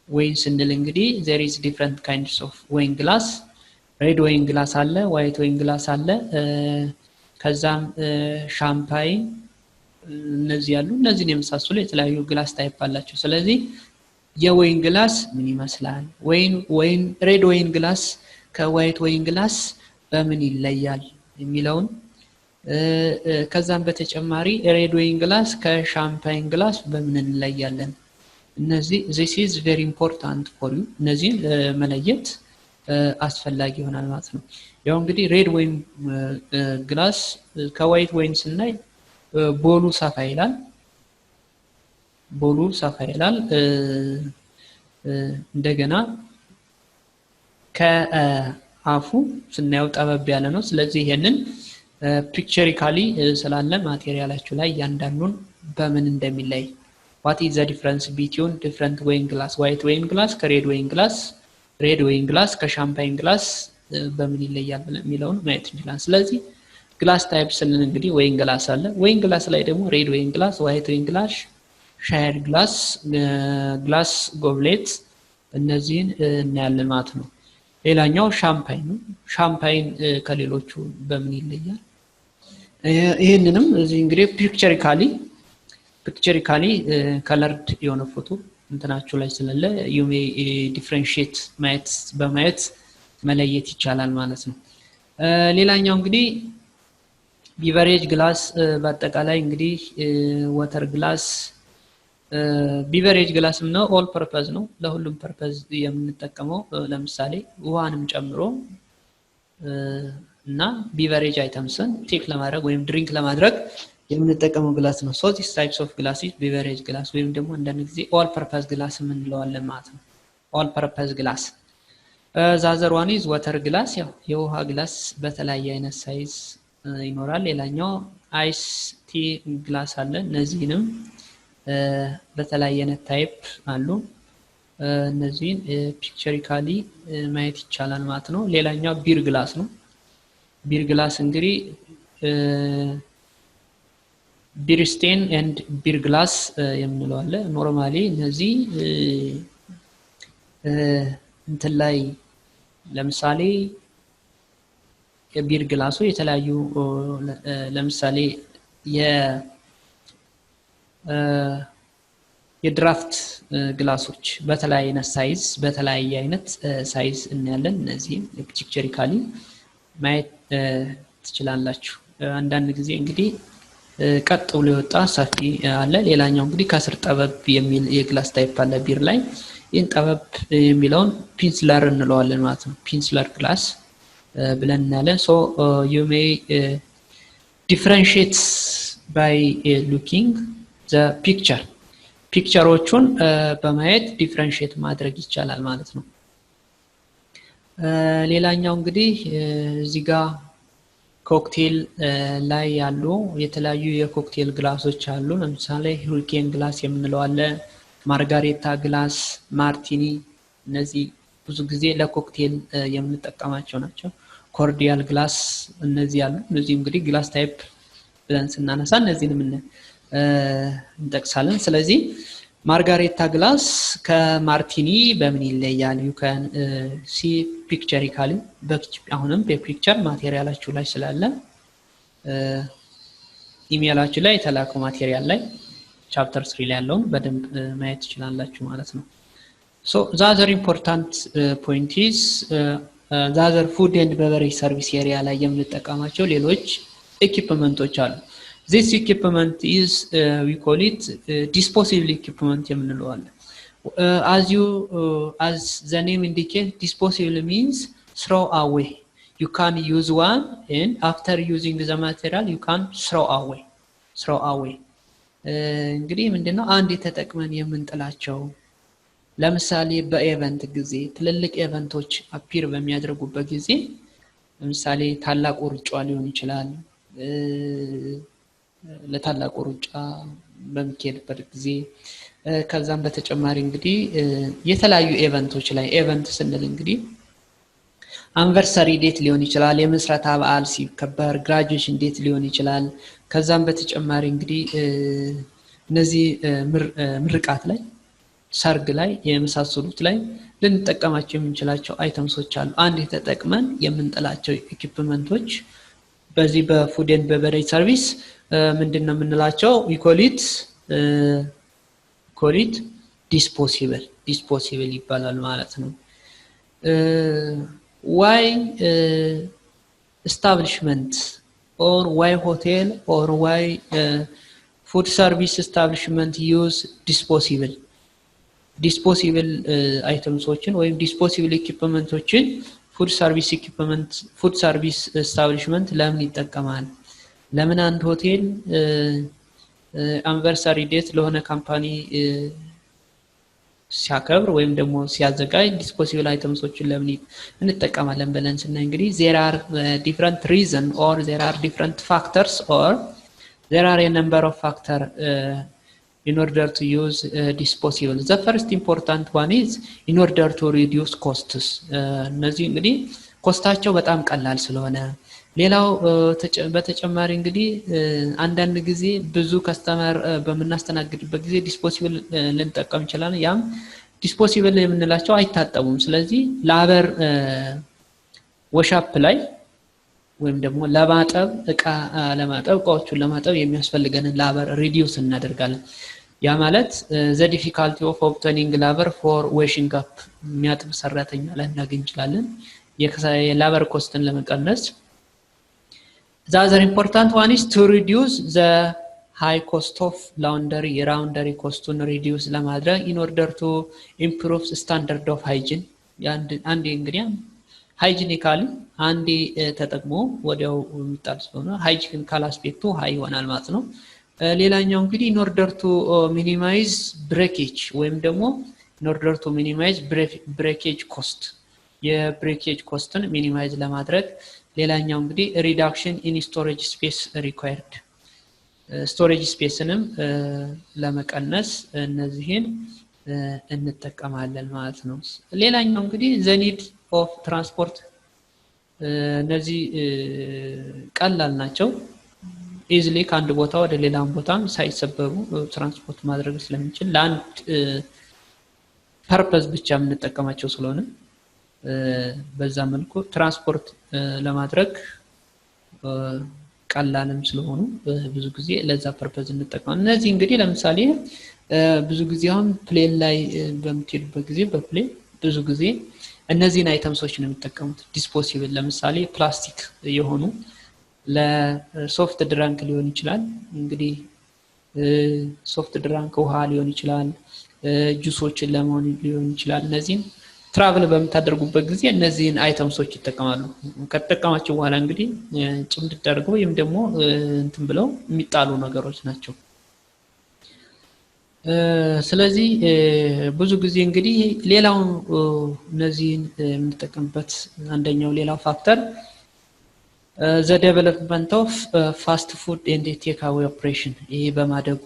ወይን ስንል እንግዲህ there is different kinds of wine glass. ሬድ ወይን ግላስ አለ፣ ዋይት ወይን ግላስ አለ፣ ከዛም ሻምፓይን እነዚህ ያሉ እነዚህን የመሳሰሉ የተለያዩ ግላስ ታይፕ አላቸው። ስለዚህ የወይን ግላስ ምን ይመስላል? ወይን ሬድ ወይን ግላስ ከዋይት ወይን ግላስ በምን ይለያል የሚለውን ከዛም በተጨማሪ ሬድ ወይን ግላስ ከሻምፓይን ግላስ በምን እንለያለን? እነዚህ this is very important for you እነዚህን መለየት አስፈላጊ ይሆናል ማለት ነው። ያው እንግዲህ ሬድ ወይን ግላስ ከዋይት ወይን ስናይ ቦሉ ሰፋ ይላል እንደገና ከአፉ ስናየው ጠበብ ያለ ነው። ስለዚህ ይሄንን ፒክቸሪካሊ ስላለ ማቴሪያላችሁ ላይ ያንዳንዱን በምን እንደሚለይ what is the difference between different wine glass, white wine glass ከሬድ ወይን ግላስ፣ ሬድ ወይን ግላስ ከሻምፓይን ግላስ በምን ይለያል የሚለውን ማየት እንችላለን። ስለዚህ ግላስ ታይፕ ስልን እንግዲህ ወይን ግላስ አለ። ወይን ግላስ ላይ ደግሞ ሬድ ወይን ግላስ፣ ዋይት ወይን ግላስ፣ ሻየር ግላስ፣ ግላስ ጎብሌት እነዚህን እናያለን ማለት ነው። ሌላኛው ሻምፓይን ነው። ሻምፓይን ከሌሎቹ በምን ይለያል? ይሄንንም እዚህ እንግዲህ ፒክቸሪካሊ ከለርድ የሆነ ፎቶ እንትናችሁ ላይ ስለለ you may differentiate በማየት መለየት ይቻላል ማለት ነው። ሌላኛው እንግዲህ ቢቨሬጅ ግላስ በአጠቃላይ እንግዲህ ዋተር ግላስ ቢቨሬጅ ግላስም ነው ኦል ፐርፐዝ ነው ለሁሉም ፐርፐዝ የምንጠቀመው ለምሳሌ ውሃንም ጨምሮ እና ቢቨሬጅ አይተምስን ቴክ ለማድረግ ወይም ድሪንክ ለማድረግ የምንጠቀመው ግላስ ነው። so this types of glasses ቢቨሬጅ ግላስ ወይም ደግሞ አንዳንድ ጊዜ ኦል ፐርፐዝ ግላስ እንለዋለን ማለት ነው። ኦል ፐርፐዝ ግላስ ዛዘር ዋን ኢዝ ዋተር ግላስ ያው የውሃ ግላስ በተለያየ አይነት ሳይዝ ይኖራል። ሌላኛው አይስ ቲ ግላስ አለ። እነዚህንም በተለያየ አይነት ታይፕ አሉ። እነዚህን ፒክቸሪካሊ ማየት ይቻላል ማለት ነው። ሌላኛው ቢር ግላስ ነው። ቢር ግላስ እንግዲህ ቢር ስቴን ኤንድ ቢር ግላስ የምንለው አለ። ኖርማሊ እነዚህ እንትን ላይ ለምሳሌ የቢር ግላሱ የተለያዩ ለምሳሌ የድራፍት ግላሶች በተለያየ አይነት ሳይዝ እናያለን። እነዚህ ፒክቸሪካሊ ማየት ትችላላችሁ። አንዳንድ ጊዜ እንግዲህ ቀጥ ብሎ የወጣ ሰፊ አለ። ሌላኛው እንግዲህ ከስር ጠበብ የሚል የግላስ ታይፕ አለ ቢር ላይ። ይህን ጠበብ የሚለውን ፒንስለር እንለዋለን ማለት ነው። ፒንስለር ግላስ ብለን እናያለን። so you may differentiate by looking the ፒክቸሮቹን በማየት ዲፍረንሺየት ማድረግ ይቻላል ማለት ነው። ሌላኛው እንግዲህ እዚህ ጋር ኮክቴል ላይ ያሉ የተለያዩ የኮክቴል ግላሶች አሉ። ለምሳሌ ሁሪኬን ግላስ የምንለው አለ፣ ማርጋሬታ ግላስ፣ ማርቲኒ። እነዚህ ብዙ ጊዜ ለኮክቴል የምንጠቀማቸው ናቸው። ኮርዲያል ግላስ እነዚህ አሉ። እነዚህ እንግዲህ ግላስ ታይፕ ብለን ስናነሳ እነዚህንም እንጠቅሳለን። ስለዚህ ማርጋሬታ ግላስ ከማርቲኒ በምን ይለያል? you can see picturically አሁንም በፒክቸር ማቴሪያላችሁ ላይ ስላለ ኢሜላችሁ ላይ የተላከው ማቴሪያል ላይ ቻፕተር 3 ላይ ያለውን በደንብ ማየት ትችላላችሁ ማለት ነው። so the other important point is the other food and beverage service area ላይ የምንጠቀማቸው ሌሎች ኢኩዊፕመንቶች አሉ። this equipment is we call it disposable equipment የምንለው አለ። as the name indicates, disposable means throw away. You can use one and after using the material you can throw away. እንግዲህ ምንድነው አንድ ተጠቅመን የምንጥላቸው ለምሳሌ በኢቨንት ጊዜ ትልልቅ ኢቨንቶች አፒር በሚያደርጉበት ጊዜ ለምሳሌ ታላቁ ሩጫ ሊሆን ይችላል ለታላቁ ሩጫ በሚካሄድበት ጊዜ ከዛም በተጨማሪ እንግዲህ የተለያዩ ኢቨንቶች ላይ ኢቨንት ስንል እንግዲህ አንቨርሰሪ ዴት ሊሆን ይችላል የምስረታ በዓል ሲከበር ግራጁዌሽን ዴት ሊሆን ይችላል ከዛም በተጨማሪ እንግዲህ እነዚህ ምርቃት ላይ ሰርግ ላይ የመሳሰሉት ላይ ልንጠቀማቸው የምንችላቸው አይተምሶች አሉ። አንድ ተጠቅመን የምንጥላቸው ኢኩዊፕመንቶች በዚህ በፉድ ኤንድ ቤቨሬጅ ሰርቪስ ምንድነው የምንላቸው? we call it disposable ይባላል ማለት ነው። why establishment or why hotel or why food service establishment use disposable አይተምሶችን ወይም disposable ኢኩዊፕመንቶችን ፉድ ሰርቪስ ኤስታብሊሽመንት ለምን ይጠቀማል? ለምን አንድ ሆቴል አንቨርሰሪ ዴት ለሆነ ካምፓኒ ሲያከብር ወይም ደግሞ ሲያዘጋጅ disposable አይተምሶችን ለምን እንጠቀማለን ብለን ስናይ እንግዲህ there are different reason or there are different factors or there are a number of factors in order to use disposable. The first important one is in order to reduce costs. እነዚህ እንግዲህ ኮስታቸው በጣም ቀላል ስለሆነ ሌላው በተጨማሪ እንግዲህ አንዳንድ ጊዜ ብዙ ከስተመር በመናስተናግድበት ጊዜ disposable ልንጠቀም እንችላለን። ያም disposable የምንላቸው አይታጠቡም። ስለዚህ ላበር ወሻፕ ላይ ወይም ደግሞ ለማጠብ እቃዎቹን ለማጠብ የሚያስፈልገንን ላበር ሪዲዩስ እናደርጋለን። ያ ማለት the difficulty of obtaining labor for washing up የሚያጥብ ሰራተኛ ላይ እናገኝ እንችላለን የላበር ኮስትን ለመቀነስ። the other important one is to reduce the high cost of laundry cost-ን reduce ለማድረግ in order to improve the standard of hygiene አንዴ እንግዲህ ሃይጂኒካሊ አንዴ ተጠቅሞ ወዲያው የሚጣል ስለሆነ ሃይጂኒካል አስፔክቱ ሃይ ይሆናል ማለት ነው። ሌላኛው እንግዲህ in order to minimize breakage ወይም ደግሞ in order to minimize breakage cost የብሬኬጅ ኮስትን ሚኒማይዝ ለማድረግ ሌላኛው እንግዲህ reduction in storage space required storage space-ንም ለመቀነስ እነዚህን እንጠቀማለን ማለት ነው። ሌላኛው እንግዲህ the need of transport እነዚህ ቀላል ናቸው easily ከአንድ ቦታ ወደ ሌላ ቦታም ሳይሰበሩ ትራንስፖርት ማድረግ ስለምንችል ለአንድ ፐርፐዝ ብቻ የምንጠቀማቸው ስለሆነ በዛ መልኩ ትራንስፖርት ለማድረግ ቀላልም ስለሆኑ ብዙ ጊዜ ለዛ ፐርፐዝ እንጠቀማለን። እነዚህ እንግዲህ ለምሳሌ ብዙ ጊዜ አሁን ፕሌን ላይ በምትሄዱበት ጊዜ በፕሌን ብዙ ጊዜ እነዚህን አይተምሶች ነው የሚጠቀሙት disposable ለምሳሌ ፕላስቲክ የሆኑ ለሶፍት ድራንክ ሊሆን ይችላል እንግዲህ ሶፍት ድራንክ ውሃ ሊሆን ይችላል ጁሶችን ለመሆን ሊሆን ይችላል እነዚህን ትራቭል በመታደርጉበት ጊዜ እነዚህን አይተምሶች ይጠቀማሉ። ከተጠቀማቸው በኋላ እንግዲህ ጭምድድ አድርገው ወይም ደግሞ እንትን ብለው የሚጣሉ ነገሮች ናቸው። ስለዚህ ብዙ ጊዜ እንግዲህ ሌላው እነዚህን የምንጠቀምበት አንደኛው ሌላው ፋክተር the development of fast food and take away operation ይሄ በማደጉ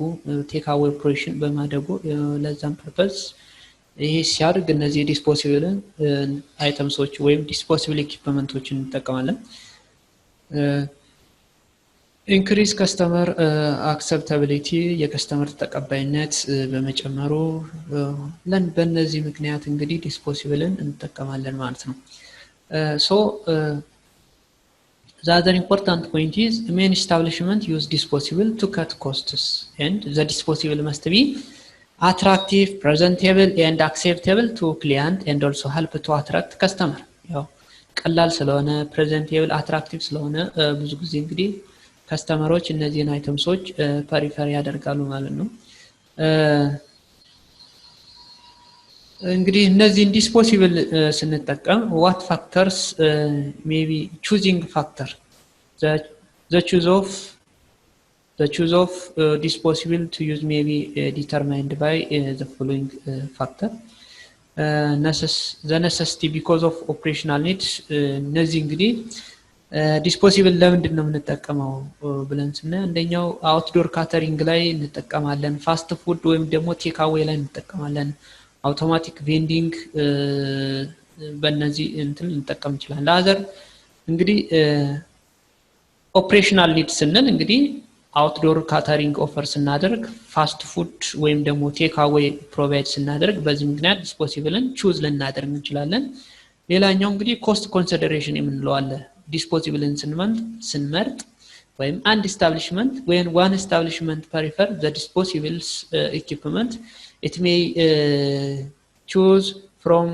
take away operation በማደጉ ለዛም ፐርፐዝ ይሄ ሲያድግ እነዚህ disposable አይተምሶች ወይም disposable equipmentዎችን እንጠቀማለን። ኢንክሪዝ ከስተመር አክሰፕታቢሊቲ የከስተመር ተቀባይነት በመጨመሩ በእነዚህ ምክንያት እንግዲህ ዲስፖሲብልን እንጠቀማለን ማለት ነው። ሶ the other important point is main establishment use disposable to cut costs and the disposable must be attractive, presentable and acceptable to client and also help to attract customer። ያው ቀላል ስለሆነ presentable attractive ስለሆነ ብዙ ጊዜ እንግዲህ ከስተመሮች እነዚህን አይተምሶች ፐሪፈር ያደርጋሉ ማለት ነው። እንግዲህ እነዚህን ዲስፖሲብል ስንጠቀም what factors maybe choosing factor the choose of disposable to use may be determined by the following factor the necessity because of operational needs እነዚህ እንግዲህ ዲስፖሲብል ለምንድን ነው የምንጠቀመው ብለን ስናይ አንደኛው አውትዶር ካተሪንግ ላይ እንጠቀማለን ፋስት ፉድ ወይም ደግሞ ቴክ አዌይ ላይ እንጠቀማለን አውቶማቲክ ቬንዲንግ በእነዚህ እንትን እንጠቀም ይችላል ላዘር እንግዲህ ኦፕሬሽናል ኒድ ስንል እንግዲህ አውትዶር ካተሪንግ ኦፈር ስናደርግ ፋስት ፉድ ወይም ደግሞ ቴክ አዌይ ፕሮቫይድ ስናደርግ በዚህ ምክንያት ዲስፖሲብልን ቹዝ ልናደርግ እንችላለን ሌላኛው እንግዲህ ኮስት ኮንሲደሬሽን የምንለው አለ ዲስፖሲብልን ስንመርጥ ወይም አንድ ኤስታብሊሽመንት when one establishment prefer the disposables equipment it may choose from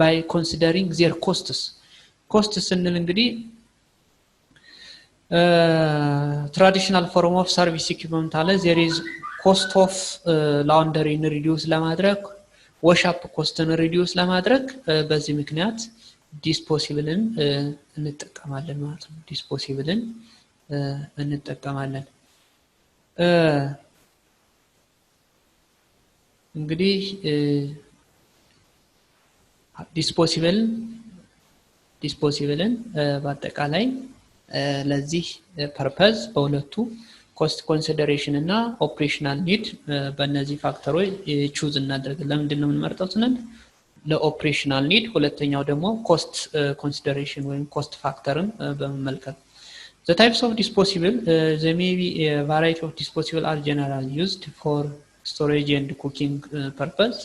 by considering their costs ስንል እንግዲህ traditional form of service equipment አለ there is cost of laundry reduce ለማድረግ wash up cost reduce ለማድረግ በዚህ ምክንያት ዲስፖሲብልን እንጠቀማለን ማለት ነው ዲስፖሲብልን እንጠቀማለን እንግዲህ ዲስፖሲብልን በአጠቃላይ ለዚህ ፐርፐዝ በሁለቱ ኮስት ኮንሲደሬሽን እና ኦፕሬሽናል ኒድ በእነዚህ ፋክተሮች ቹዝ እናደርጋለን ለምንድን ነው የምንመርጠው ስንል ለኦፕሬሽናል ኒድ ሁለተኛው ደግሞ ኮስት ኮንሲደሬሽን ወይም ኮስት ፋክተርን በመመልከት the types of disposable there may be a variety of disposable are generally used for storage and cooking purpose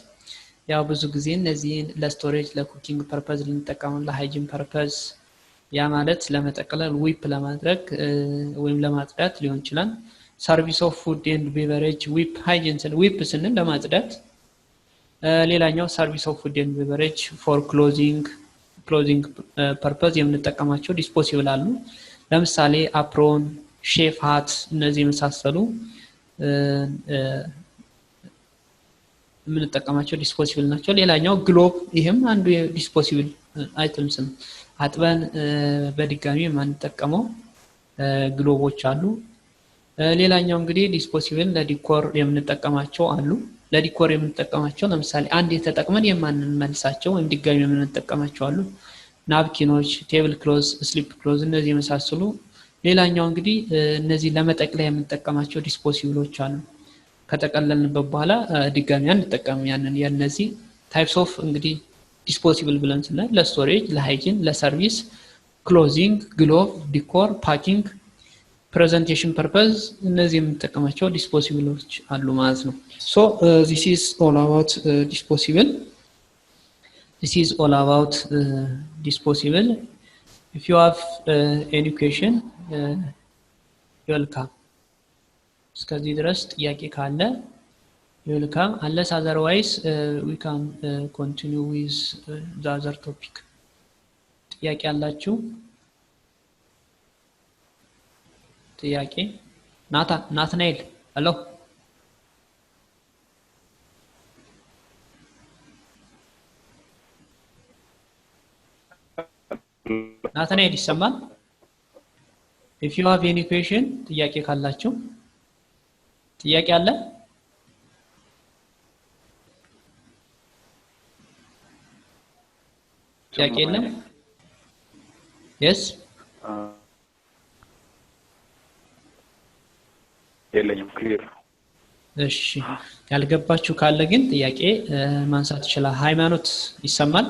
ያው ብዙ ጊዜ እነዚህ ለስቶሬጅ ለኩኪንግ ፐርፐዝ ልንጠቀመው ለሃይጂን ፐርፐዝ ያ ማለት ለመጠቅለል ዊፕ ለማድረግ ወይም ለማጽዳት ሊሆን ይችላል ሰርቪስ ኦፍ ፉድ ኤንድ ቤቨሬጅ ዊፕ ሃይጂን ዊፕ ስንል ለማጽዳት ሌላኛው ሰርቪስ ኦፍ ፉድ ኤንድ ቤቨሬጅ ፎር ክሎዚንግ ፐርፐዝ የምንጠቀማቸው ዲስፖሲብል አሉ ለምሳሌ አፕሮን ሼፍ ሃት እነዚህ የመሳሰሉ የምንጠቀማቸው ዲስፖሲብል ናቸው ሌላኛው ግሎብ ይሄም አንዱ የዲስፖሲብል አይተምስ ነው አጥበን በድጋሚ የማንጠቀመው ግሎቦች አሉ ሌላኛው እንግዲህ ዲስፖሲብል ለዲኮር የምንጠቀማቸው አሉ ለዲኮር የምንጠቀማቸው ለምሳሌ አንድ የተጠቅመን የማንመልሳቸው ወይም ድጋሚ የምንጠቀማቸው አሉ ናፕኪኖች ቴብል ክሎዝ ስሊፕ ክሎዝ እነዚህ የመሳሰሉ ሌላኛው እንግዲህ እነዚህ ለመጠቅለያ የምንጠቀማቸው ዲስፖሲብሎች አሉ ከተቀለልንበት በኋላ ድጋሚ አንጠቀም ያንን የነዚህ ታይፕስ ኦፍ እንግዲህ ዲስፖሲብል ብለን ስናይ ለስቶሬጅ ለሃይጂን ለሰርቪስ ክሎዚንግ ግሎቭ ዲኮር ፓኪንግ presentation purpose እነዚህ የምንጠቀማቸው ዲስፖሲብሎች አሉ ማለት ነው so this is all about disposable if you have any question welcome እስከዚህ ድረስ ጥያቄ ካለ welcome unless otherwise we can continue with the other topic ጥያቄ አላችሁ ጥያቄ ናትናኤል ሄሎ ናትናኤል ይሰማል if you have any question ጥያቄ ካላችሁ ጥያቄ አለ ጥያቄ የለም yes የለኝም ክሊር እሺ ያልገባችሁ ካለ ግን ጥያቄ ማንሳት ይችላል ሃይማኖት ይሰማል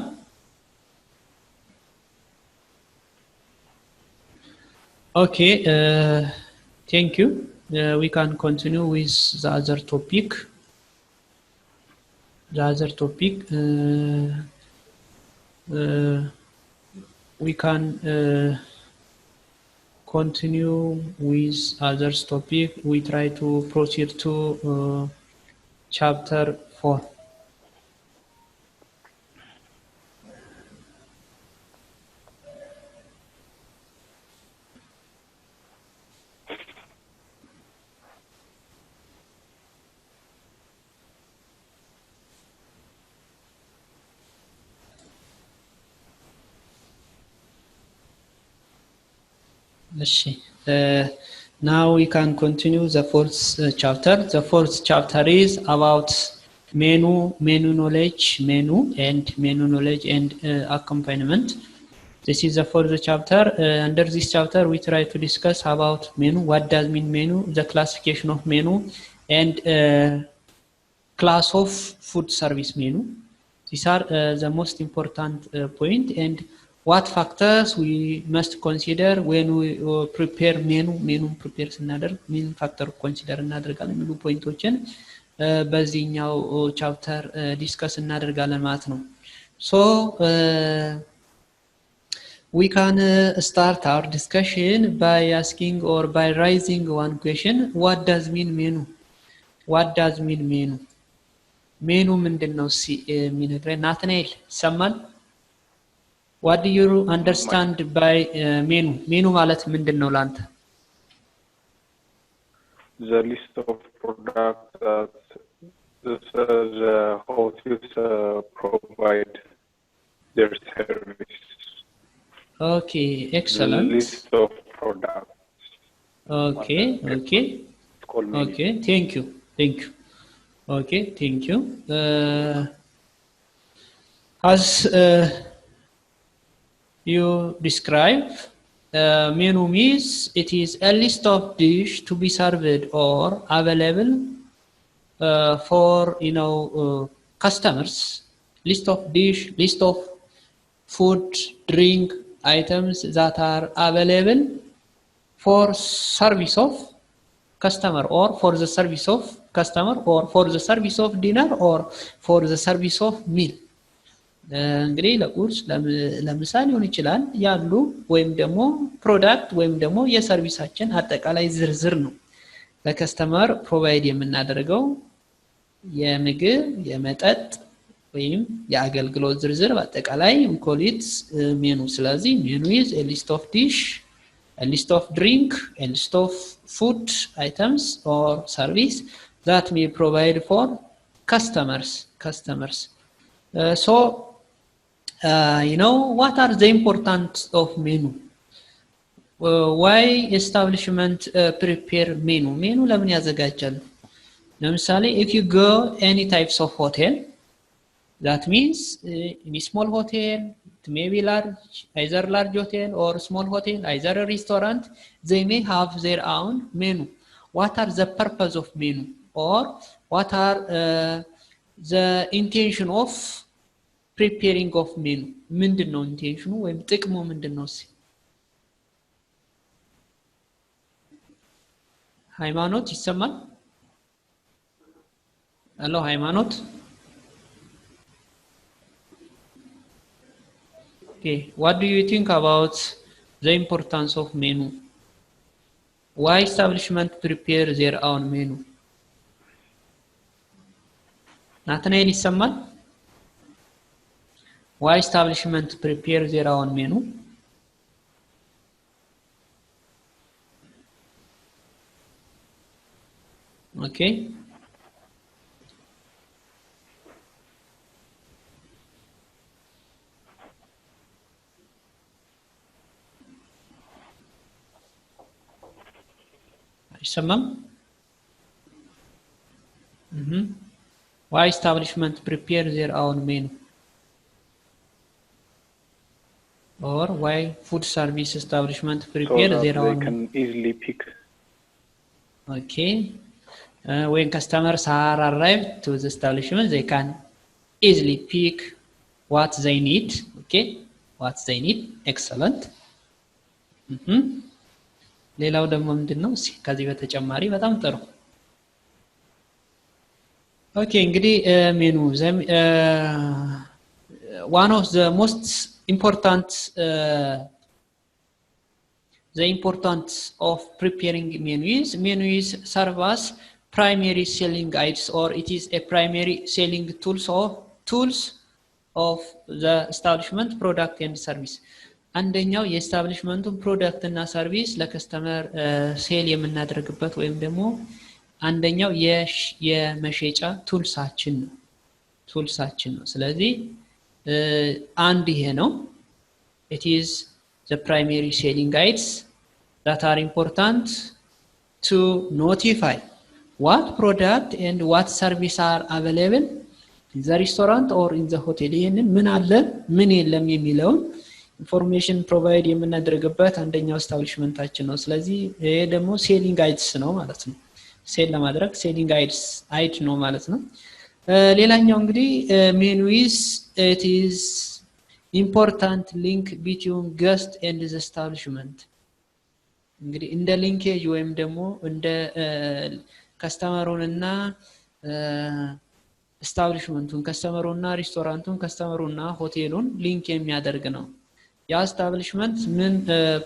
ኦኬ Thank you. We can continue with the other topic. We can continue with other topic. We try to proceed to chapter 4. Now we can continue the fourth chapter. The fourth chapter is about menu knowledge and accompaniment. This is the fourth chapter. Under this chapter, we try to discuss about menu. What does mean menu? The classification of menu and class of food service menu. These are the most important point, and what factors we must consider when we prepare menu prepare ስናደርግ ምን ፋክተር ኮንሲደር እናደርጋለን የሚሉ ፖይንቶችን በዚህኛው ቻፕተር ዲስከስ እናደርጋለን ማለት ነው። So we can start our discussion by asking or by raising one question. What does mean menu? What does mean menu? Menu ምንድነው የሚነግረን ናትናኤል ይሰማል? What do you understand by menu? Menu ማለት ምንድነው ላንተ? The list of products that the hotels provide their service. Okay, excellent. The list of products. Okay. Okay, thank you. Okay, thank you. As you describe, menu means it is a list of dish to be served or available for customers. List of dish, list of food, drink items that are available for service of customer or for the service of customer or for the service of dinner or for the service of meal. እንግዲህ ለቁርስ ለምሳ ሊሆን ይችላል ያሉ ወይም ደግሞ ፕሮዳክት ወይም ደግሞ የሰርቪሳችን አጠቃላይ ዝርዝር ነው ለከስተመር ፕሮቫይድ የምናደርገው የምግብ የመጠጥ ወይም የአገልግሎት ዝርዝር በአጠቃላይ we call it menu። ስለዚህ menu is a list of dish, a list of drink, a list of food items or service that may provide for customers. So what are the importance of menu? Why establishment prepare menu? Menu ለምን ያዘጋጃሉ? ለምሳሌ if you go any types of hotel, that means in a small hotel, it may be large, either large hotel or small hotel, either a restaurant, they may have their own menu. What are the purpose of menu? Or what are the intention of preparing of menu? ምንድነው ኢንቴንሽኑ ወይም ጥቅሙ ምንድነው? ሃይማኖት ይሰማል? ሄሎ ሃይማኖት? Okay, what do you think about the importance of menu? Why establishment prepare their own menu? ናትናኤል ይሰማል? Why establishment prepare their own menu? Okay. ይሰማል? Why establishment prepare their own menu? Or why food service establishment prepare their own menu? So that they can easily pick. Okay. When customers are arrived to the establishment, they can easily pick what they need. Okay, what they need. Excellent. ሌላው ደግሞ ምንድነው ከዚህ በተጨማሪ በጣም ጥሩ ኦኬ እንግዲህ ሜኑ one of the most important the importance of preparing menu is serve as primary selling aids or it is a primary selling tools of the establishment product and service አንደኛው የኤስታብሊሽመንቱን ፕሮዳክት እና ሰርቪስ ለከስተመር ሴል የምናደርግበት ወይም ደግሞ አንደኛው የመሸጫ ቱልሳችን ነው ስለዚህ አንድ ይሄ ነው it is the primary selling aids that are important to notify what product and what service are available in the restaurant or in the hotel ይሄንን ምን አለ ምን የለም የሚለውን ኢንፎርሜሽን ፕሮቫይድ የምናደርግበት አንደኛው ኤስታብሊሽመንታችን ነው ስለዚህ ይሄ ደግሞ ሴሊንግ አይድስ ነው ማለት ነው ሴል ለማድረግ ሴሊንግ አይድ ነው ማለት ነው ሌላኛው እንግዲህ ሜኑ it is important link between guest and the establishment እንግዲህ እንደ ሊንኬጅ ወይም ደግሞ እንደ ከስተመሩንና ኤስታብሊሽመንቱን ከስተመሩና ሬስቶራንቱን ከስተመሩና ሆቴሉን ሊንክ የሚያደርግ ነው ያ ኤስታብሊሽመንት ምን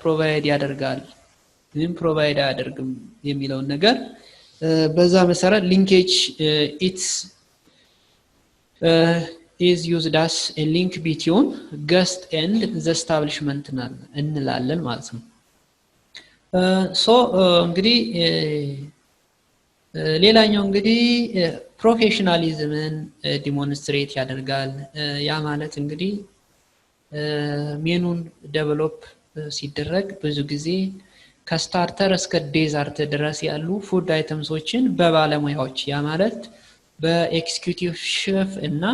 ፕሮቫይድ ያደርጋል ምን ፕሮቫይድ ያደርግም የሚለው ነገር በዛ መሰረት ሊንኬጅ it's is used as a link between guest and the establishment እንላለን ማለት ነው ሶ እንግዲህ ሌላኛው እንግዲህ ፕሮፌሽናሊዝምን ዲሞንስትሬት ያደርጋል ያ ማለት እንግዲህ ሜኑን ዴቨሎፕ ሲደረግ ብዙ ጊዜ ከስታርተር እስከ ዴዘርት ድረስ ያሉ ፉድ አይተምሶችን በባለሙያዎች ያ ማለት በኤክስኪዩቲቭ ሼፍ እና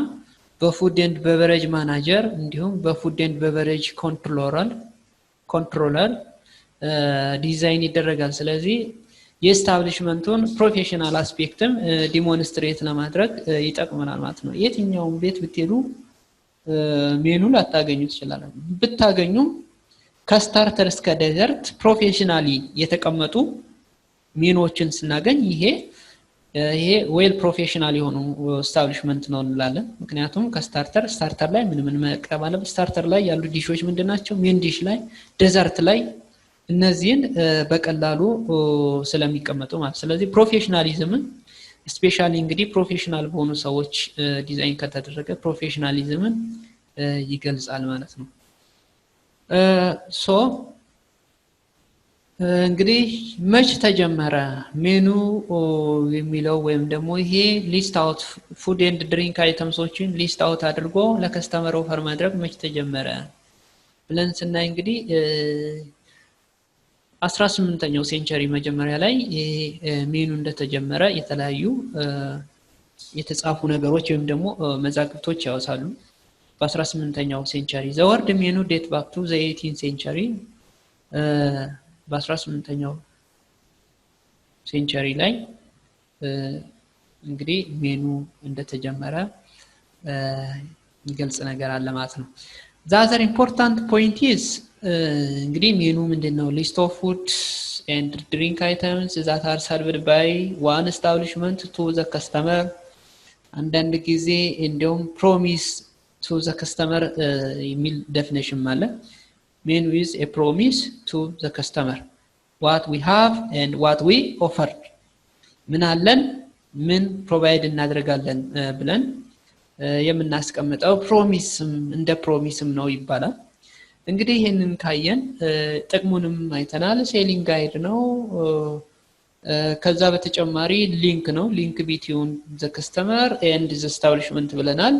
በፉድ ኤንድ ቤቨሬጅ ማናጀር እንዲሁም በፉድ ኤንድ ቤቨሬጅ ኮንትሮለር ዲዛይን ይደረጋል ስለዚህ የኤስታብሊሽመንቱን ፕሮፌሽናል አስፔክትም ዲሞንስትሬት ለማድረግ ይጠቅመናል ማለት ነው የትኛውም ቤት ብትሄዱ ሜኑ ላታገኙ ትችላላችሁ ብታገኙም ከስታርተር እስከ ዴዘርት ፕሮፌሽናሊ የተቀመጡ ሜኑዎችን ስናገኝ ይሄ ዌል ፕሮፌሽናል የሆኑ ኤስታብሊሽመንት ነው እንላለን ምክንያቱም ከስታርተር ላይ ምን መቅረብ አለበት ስታርተር ላይ ያሉ ዲሾች ምንድናቸው ሜን ዲሽ ላይ ዴዘርት ላይ እነዚህን በቀላሉ ስለሚቀመጡ ማለት ስለዚህ ፕሮፌሽናሊዝምን ስፔሻሊ እንግዲህ ፕሮፌሽናል በሆኑ ሰዎች ዲዛይን ከተደረገ ፕሮፌሽናሊዝምን ይገልጻል ማለት ነው ሶ እንግዲህ መች ተጀመረ ሜኑ የሚለው ወይም ደግሞ ይሄ ሊስት አውት ፉድ ኤንድ ድሪንክ አይተምሶችን ሊስት አውት አድርጎ ለከስተመር ኦፈር ማድረግ መች ተጀመረ ብለን ስናይ እንግዲህ 18ኛው ሴንቸሪ መጀመሪያ ላይ ሜኑ እንደተጀመረ የተለያዩ የተጻፉ ነገሮች ወይም ደግሞ መዛግብቶች ያወሳሉ በ18ኛው ሴንቸሪ the word menu date back to the 18th century በ18ኛው ሴንቸሪ ላይ እንግዲህ ሜኑ እንደተጀመረ የሚገልጽ ነገር አለ ማለት ነው the other important point is እንግዲህ ሜኑ ምንድነው list of food and drink items that are served by one establishment to the customer አንዳንድ ጊዜ እንደውም promise to the customer የሚል definition አለ menu is a promise to the customer what we have and what we offer ምን አለን ምን ፕሮቫይድ እናደርጋለን ብለን የምናስቀምጠው ፕሮሚስም እንደ ፕሮሚስም ነው ይባላል እንግዲህ ይሄንን ካየን ጥቅሙንም አይተናል ሴሊንግ ጋይድ ነው ከዛ በተጨማሪ ሊንክ ነው ሊንክ ቢትዊን ዘ ከስተመር ኤንድ ዘ ኤስታብሊሽመንት ብለናል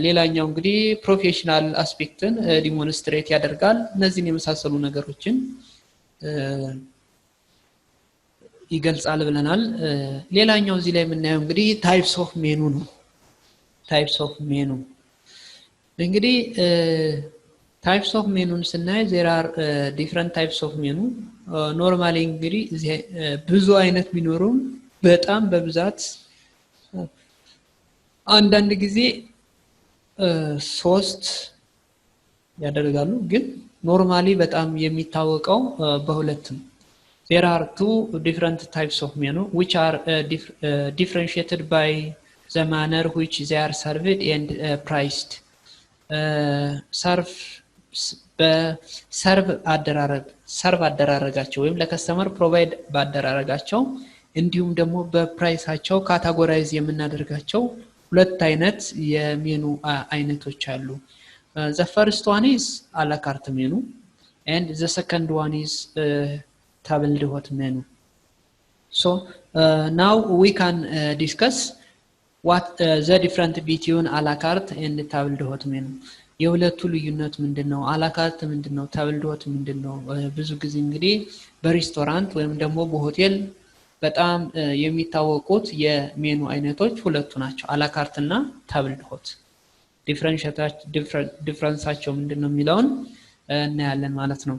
ሌላኛው እንግዲህ ፕሮፌሽናል አስፔክትን ዲሞንስትሬት ያደርጋል እነዚህን የመሳሰሉ ነገሮችን ይገልጻል ብለናል ሌላኛው እዚህ ላይ የምናየው እንግዲህ ታይፕስ ኦፍ ሜኑ ነው ታይፕስ ኦፍ ሜኑ እንግዲህ types of menu ስናይ there are different types of menu normally እንግዲህ ብዙ አይነት ቢኖሩም በጣም በብዛት አንዳንድ ጊዜ 3 ያደርጋሉ ግን ኖርማሊ በጣም የሚታወቀው በሁለቱም there are two different types of menu which are differentiated by the manner which they are served and priced serve አደራረጋቸው ወይም ለከስተመር ፕሮቫይድ ባደራረጋቸው እንዲሁም ደግሞ በፕራይሳቸው ካታጎራይዝ የምናደርጋቸው ሁለት አይነት የሜኑ አይነቶች አሉ the first one is a la carte menu and the second one is tabled hot menu so now we can discuss what the difference between a la carte and tabled hot menu የሁለቱ ልዩነት ምንድነው አላካርት ምንድነው ታብልድ ሆት ምንድነው ብዙ ጊዜ እንግዲህ በሬስቶራንት ወይም ደግሞ በሆቴል በጣም የሚታወቁት የሜኑ አይነቶች ሁለቱ ናቸው አላካርት እና ታብልድ ሆት ዲፈረንሳቸው ምንድነው የሚለውን እናያለን ማለት ነው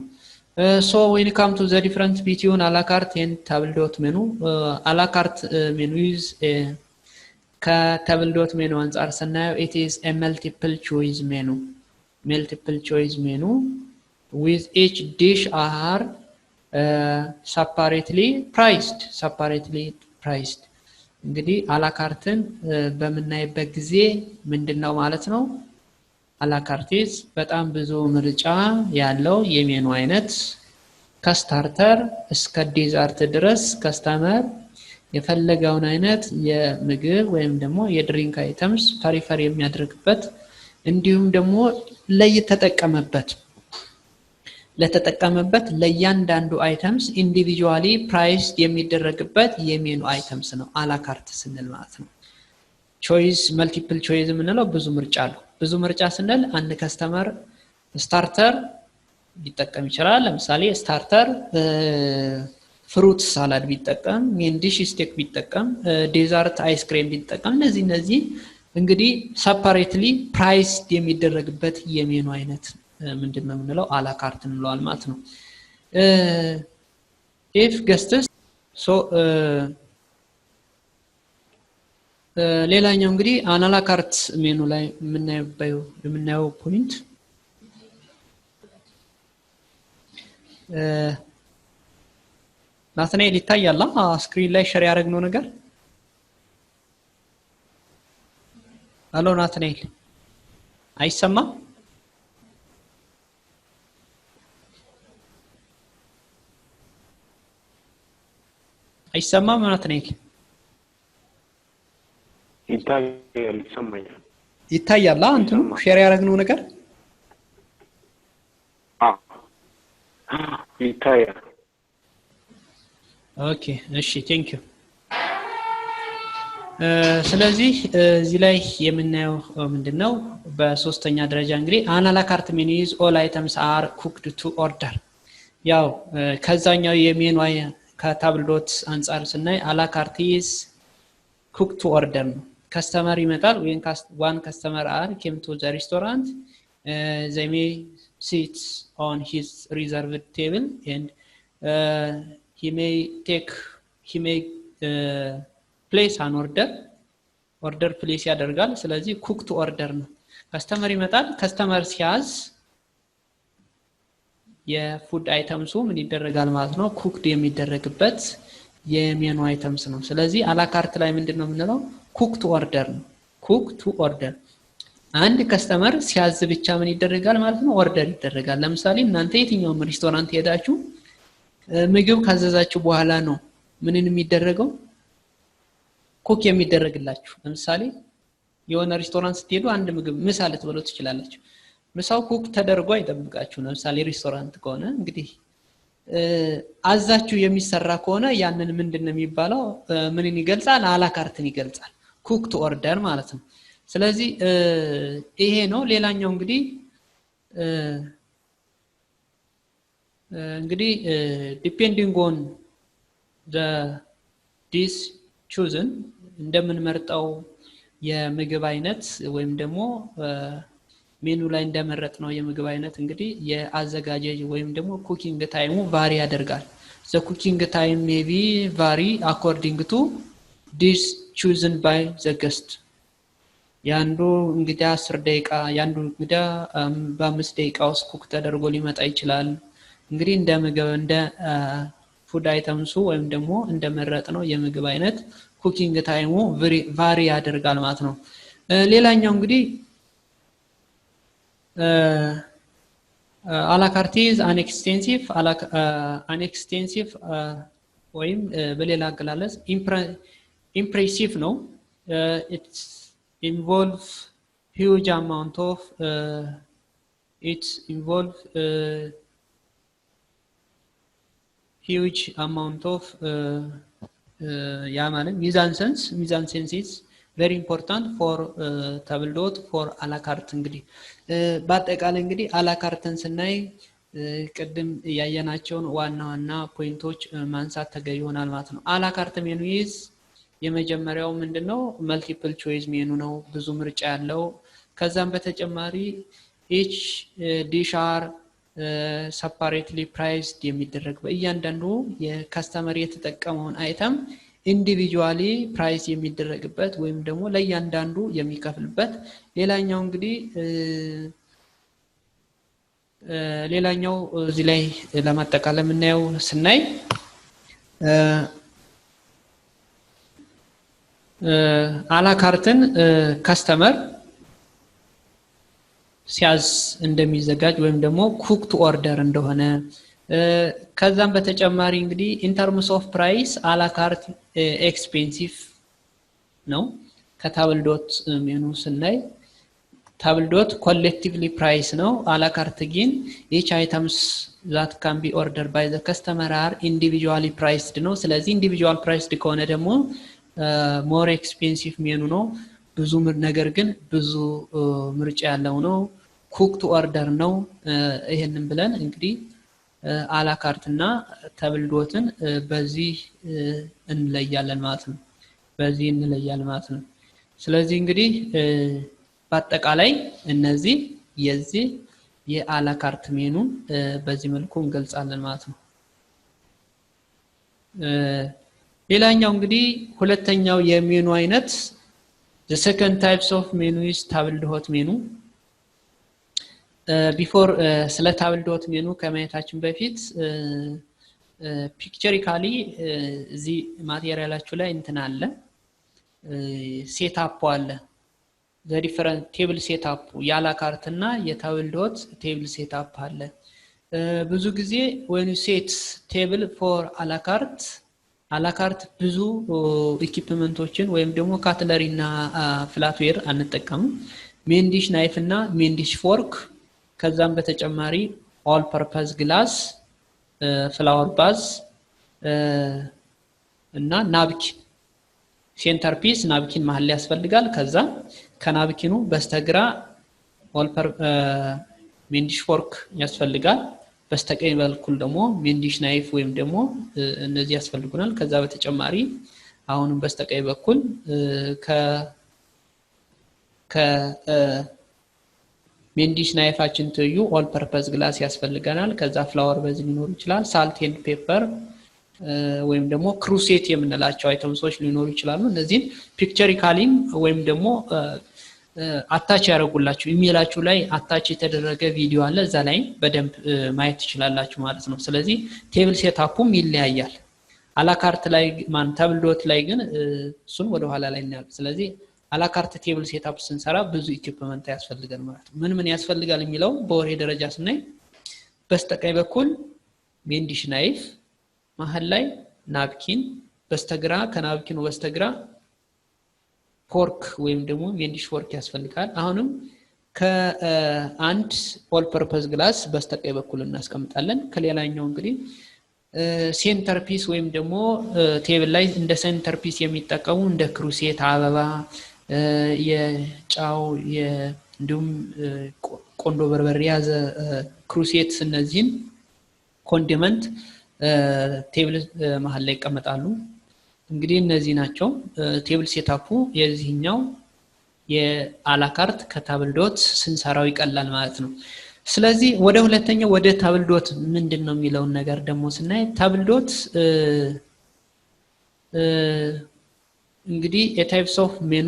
so when it comes to the difference between a la carte and tabled hot menu a la carte menu is ከታብልድ ሆት ሜኑ አንፃር ስናየው it is a multiple choice menu with each dish are separately priced እንግዲህ አላካርትን በመናይበት ጊዜ ምንድነው ማለት ነው አላካርቲስ በጣም ብዙ ምርጫ ያለው የሜኑ አይነት ከስታርተር እስከ ዴዛርት ድረስ ከስተመር የፈለገውን አይነት የምግብ ወይም ደግሞ የድሪንክ አይተምስ ፐሪፈር የሚያደርግበት እንዲሁም ደግሞ ለተጠቀመበት ለያንዳንዱ አይተምስ ኢንዲቪጁዋሊ ፕራይስ የሚደረግበት የሜኑ አይተምስ ነው አላካርት ስንል ማለት ነው ቾይስ መልቲፕል ቾይስ ምንለው ብዙ ምርጫ አለው ብዙ ምርጫ ስንል አንድ ከስተመር ስታርተር ሊጠቀም ይችላል ለምሳሌ ስታርተር ፍሩት ሳላድ ቢጠቀም ሜን ዲሽ ስቴክ ቢጠቀም ዴዛርት አይስክሬም ቢጠቀም እነዚህ እንግዲህ ሰፓሬትሊ ፕራይስ የሚደረግበት የሜኑ አይነት ምንድነው ምንለው አላካርት እንለዋል ማለት ነው if guests so ሌላኛው እንግዲህ አላካርት ሜኑ ላይ የምናየው ፖይንት ናትናኤል ይታያል ስክሪን ላይ ሼር ያደረግነው ነገር አሎ ናትናኤል አይሰማም ናትናኤል ይታያል አንተም ሼር ያደረግነው ነገር ይታያል ኦኬ እሺ ቴንክ ዩ ስለዚህ እዚህ ላይ የምናየው ምንድነው በሶስተኛ ደረጃ እንግዲህ አላካርት ሜኑ is all items are cooked to order ያው ከዛኛው የሜኑ ከታብልድ ሆት አንፃር ስናይ አላካርት is cooked to order ነው ከስተመር ይመጣል when one customer came to the restaurant they may sit on his reserved table and he may place an order place ያደርጋል ስለዚህ cook to order ነው ከስተመር ይመጣል ከስተመር ሲያዝ የፉድ አይተምሱ ምን ይደረጋል ማለት ነው ኩክድ የሚደረግበት የሜኑ አይተምስ ነው ስለዚህ አላካርት ላይ ምንድነው ምንለው cook to order ነው cook to order አንድ ከስተመር ሲያዝ ብቻ ምን ይደረጋል ማለት ነው ኦርደር ይደረጋል ለምሳሌ እናንተ የትኛው ሬስቶራንት ሄዳችሁ ምግብ ካዘዛችሁ በኋላ ነው ምንን የሚደረገው ኩክ የሚደረግላችሁ ለምሳሌ የሆነ ሬስቶራንት ስትሄዱ አንድ ምግብ ምሳ ልትበሉ ትችላላችሁ ምሳው ኩክ ተደርጎ አይጠብቃችሁ ለምሳሌ ሬስቶራንት ከሆነ እንግዲህ አዛችሁ የሚሰራ ከሆነ ያንን ምንድነው የሚባለው ምንን ይገልጻል አላካርትን ይገልጻል ኩክ ቱ ኦርደር ማለት ነው ስለዚህ ይሄ ነው ሌላኛው እንግዲህ depending on the dish chosen እንደምንመርጠው የምግብ አይነት ወይም ደግሞ ሜኑ ላይ እንደመረጥነው የምግብ አይነት እንግዲህ የአዘጋጀጅ ወይም ደግሞ ኩኪንግ ታይሙ ቫሪ ያደርጋል the cooking time may be vary according to dish chosen by the guest ያንዱ እንግዳ 10 ደቂቃ ያንዱ እንግዳ በ5 ደቂቃ ውስጥ ኩክ ተደርጎ ሊመጣ ይችላል። እንግዲህ እንደ ምግብ እንደ ፉድ አይተምሱ ወይም ደግሞ እንደመረጥ ነው የምግብ አይነት ኩኪንግ ታይሙ ቫሪ ያደርጋል ማለት ነው። ሌላኛው እንግዲህ አላካርቲዝ አንኤክስቴንሲቭ ወይም በሌላ አገላለጽ ኢምፕሬሲቭ ነው። ኢትስ ኢንቮልቭ ሂውጅ አማውንት ኦፍ huge amount of ያ ማለት ሚዛን ሴንስ is very important for table dot for አላካርት። እንግዲህ በአጠቃላይ እንግዲህ አላካርትን ስናይ ቅድም ያየናቸውን ዋና ዋና ፖይንቶች ማንሳት ተገቢ ይሆናል ማለት ነው። አላካርት ሜኑ is የመጀመሪያው ምንድነው መልቲፕል ቾይስ ሜኑ ነው፣ ብዙ ምርጫ ያለው። ከዛም በተጨማሪ each dish are separately priced የሚደረግ በእያንዳንዱ የከስተመር የተጠቀመውን አይተም ኢንዲቪጁዋሊ ፕራይስ የሚደረግበት ወይም ደግሞ ለእያንዳንዱ የሚከፍልበት። ሌላኛው እንግዲህ ሌላኛው እዚህ ላይ ለማጠቃለል የምናየው ስናይ አላካርትን ከስተመር ሲያዝ እንደሚዘጋጅ ወይም ደግሞ ኩክድ ኦርደር እንደሆነ ከዛም በተጨማሪ እንግዲህ ኢን ተርምስ ኦፍ ፕራይስ አላካርት ኤክስፔንሲቭ ነው። ከታብል ዶት ሜኑ ስናይ ታብል ዶት ኮሌክቲቭሊ ፕራይስ ነው። አላካርት ግን each items that can be ordered by the customer are individually priced ነው። ስለዚህ ኢንዲቪጁዋል ፕራይስድ ከሆነ ደግሞ ሞር ኤክስፔንሲቭ ሜኑ ነው። ብዙ ነገር ግን ብዙ ምርጫ ያለው ነው። ኩክድ ኦርደር ነው። ይሄንን ብለን እንግዲህ አላካርትና ተብል ዶትን በዚህ እንለያለን ማለት ነው። ስለዚህ እንግዲህ በአጠቃላይ እነዚህ የዚህ የአላካርት ሜኑን በዚህ መልኩ እንገልጻለን ማለት ነው። ሌላኛው እንግዲህ ሁለተኛው የሜኑ አይነት the second types of menu is table dot menu. Before ስለ table dot menu ከማየታችን በፊት ፒክቸሪካሊ እዚህ ማቴሪያላችሁ ላይ እንትን አለ ሴትአፕ አለ the different table setup የአላካርት እና የተብል ዶት table setup አለ። ብዙ ጊዜ when you set table for አላካርት ብዙ ኢኩዊፕመንቶችን ወይም ደግሞ ካትለሪ እና ፍላትዌር አንጠቀምም። ሜን ዲሽ ናይፍ እና ሜን ዲሽ ፎርክ ከዛም በተጨማሪ ኦል ፐርፐዝ ግላስ ፍላወር ባዝ እና ናፕኪን ሴንተር ፒስ ናፕኪን መሃል ያስፈልጋል። ከዛ ከናፕኪኑ በስተግራ ኦል ሜን ዲሽ ፎርክ ያስፈልጋል። በስተቀኝ በኩል ደግሞ ሜን ዲሽ ናይፍ ወይም ደግሞ እነዚህ ያስፈልጉናል። ከዛ በተጨማሪ አሁንም በስተቀኝ በኩል ሜን ዲሽ ናይፋችን ትዩ ኦል ፐርፐዝ ግላስ ያስፈልገናል። ከዛ ፍላወር በዚህ ሊኖር ይችላል። ሳልት ኤንድ ፔፐር ወይም ደግሞ ክሩሴት የምንላቸው አይተምሶች ሊኖሩ ይችላሉ። እነዚህን ፒክቸሪካሊም ወይም ደግሞ አታች ያደርጉላችሁ ኢሜላችሁ ላይ አታች የተደረገ ቪዲዮ አለ። እዛ ላይ በደንብ ማየት ትችላላችሁ ማለት ነው። ስለዚህ ቴብል ሴትአፑም ይለያያል። አላካርት ላይ ተብል ዶት ላይ ግን እሱን ወደ ኋላ ላይ እናያለን። ስለዚህ አላካርት ቴብል ሴትአፕ ስንሰራ ብዙ ኢኩዊፕመንት ያስፈልጋል ማለት ነው። ምን ያስፈልጋል የሚለው በወሬ ደረጃ ስናይ በስተቀኝ በኩል ሜን ዲሽ ናይፍ፣ መሃል ላይ ናፕኪን፣ በስተግራ ከናፕኪኑ በስተግራ ፎርክ ወይም ደግሞ ሜን ዲሽ ፎርክ ያስፈልጋል። አሁንም ከአንድ ኦል ፐርፐዝ ግላስ በስተቀኝ በኩል እናስቀምጣለን። ከሌላኛው እንግዲህ ሴንተር ፒስ ወይም ደግሞ ቴብል ላይ እንደ ሴንተር ፒስ የሚጠቀሙ እንደ ክሩሴት፣ አበባ፣ የጫው እንዲሁም ቆንዶ በርበሬ ያዘ ክሩሴት እነዚህን ኮንዲመንት ቴብል መሃል ላይ ይቀመጣሉ። እንግዲህ እነዚህ ናቸው። ቴብል ሴትአፑ የዚህኛው የአላካርት ከታብል ዶት ስንሰራው ይቀላል ማለት ነው። ስለዚህ ወደ ሁለተኛው ወደ ታብል ዶት ምንድነው የሚለውን ነገር ደግሞ ስናይ ታብል ዶት እንግዲህ የታይፕስ ኦፍ ሜኑ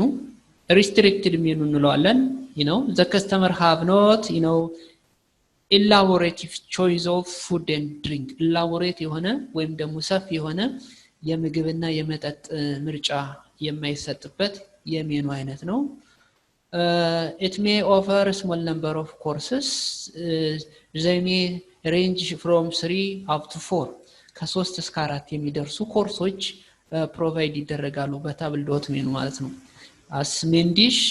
restricted menu እንለዋለን the customer have not elaborative choice of food and drink elaborate የሆነ ወይም ደግሞ ሰፊ የሆነ የምግብና የመጠጥ ምርጫ የማይሰጥበት የሜኑ አይነት ነው it may offer a small number of courses they may range from 3 up to 4 ከ3 እስከ 4 የሚደርሱ ኮርሶች ፕሮቫይድ ይደረጋሉ በታብል ዶት ሜኑ ማለት ነው as main dish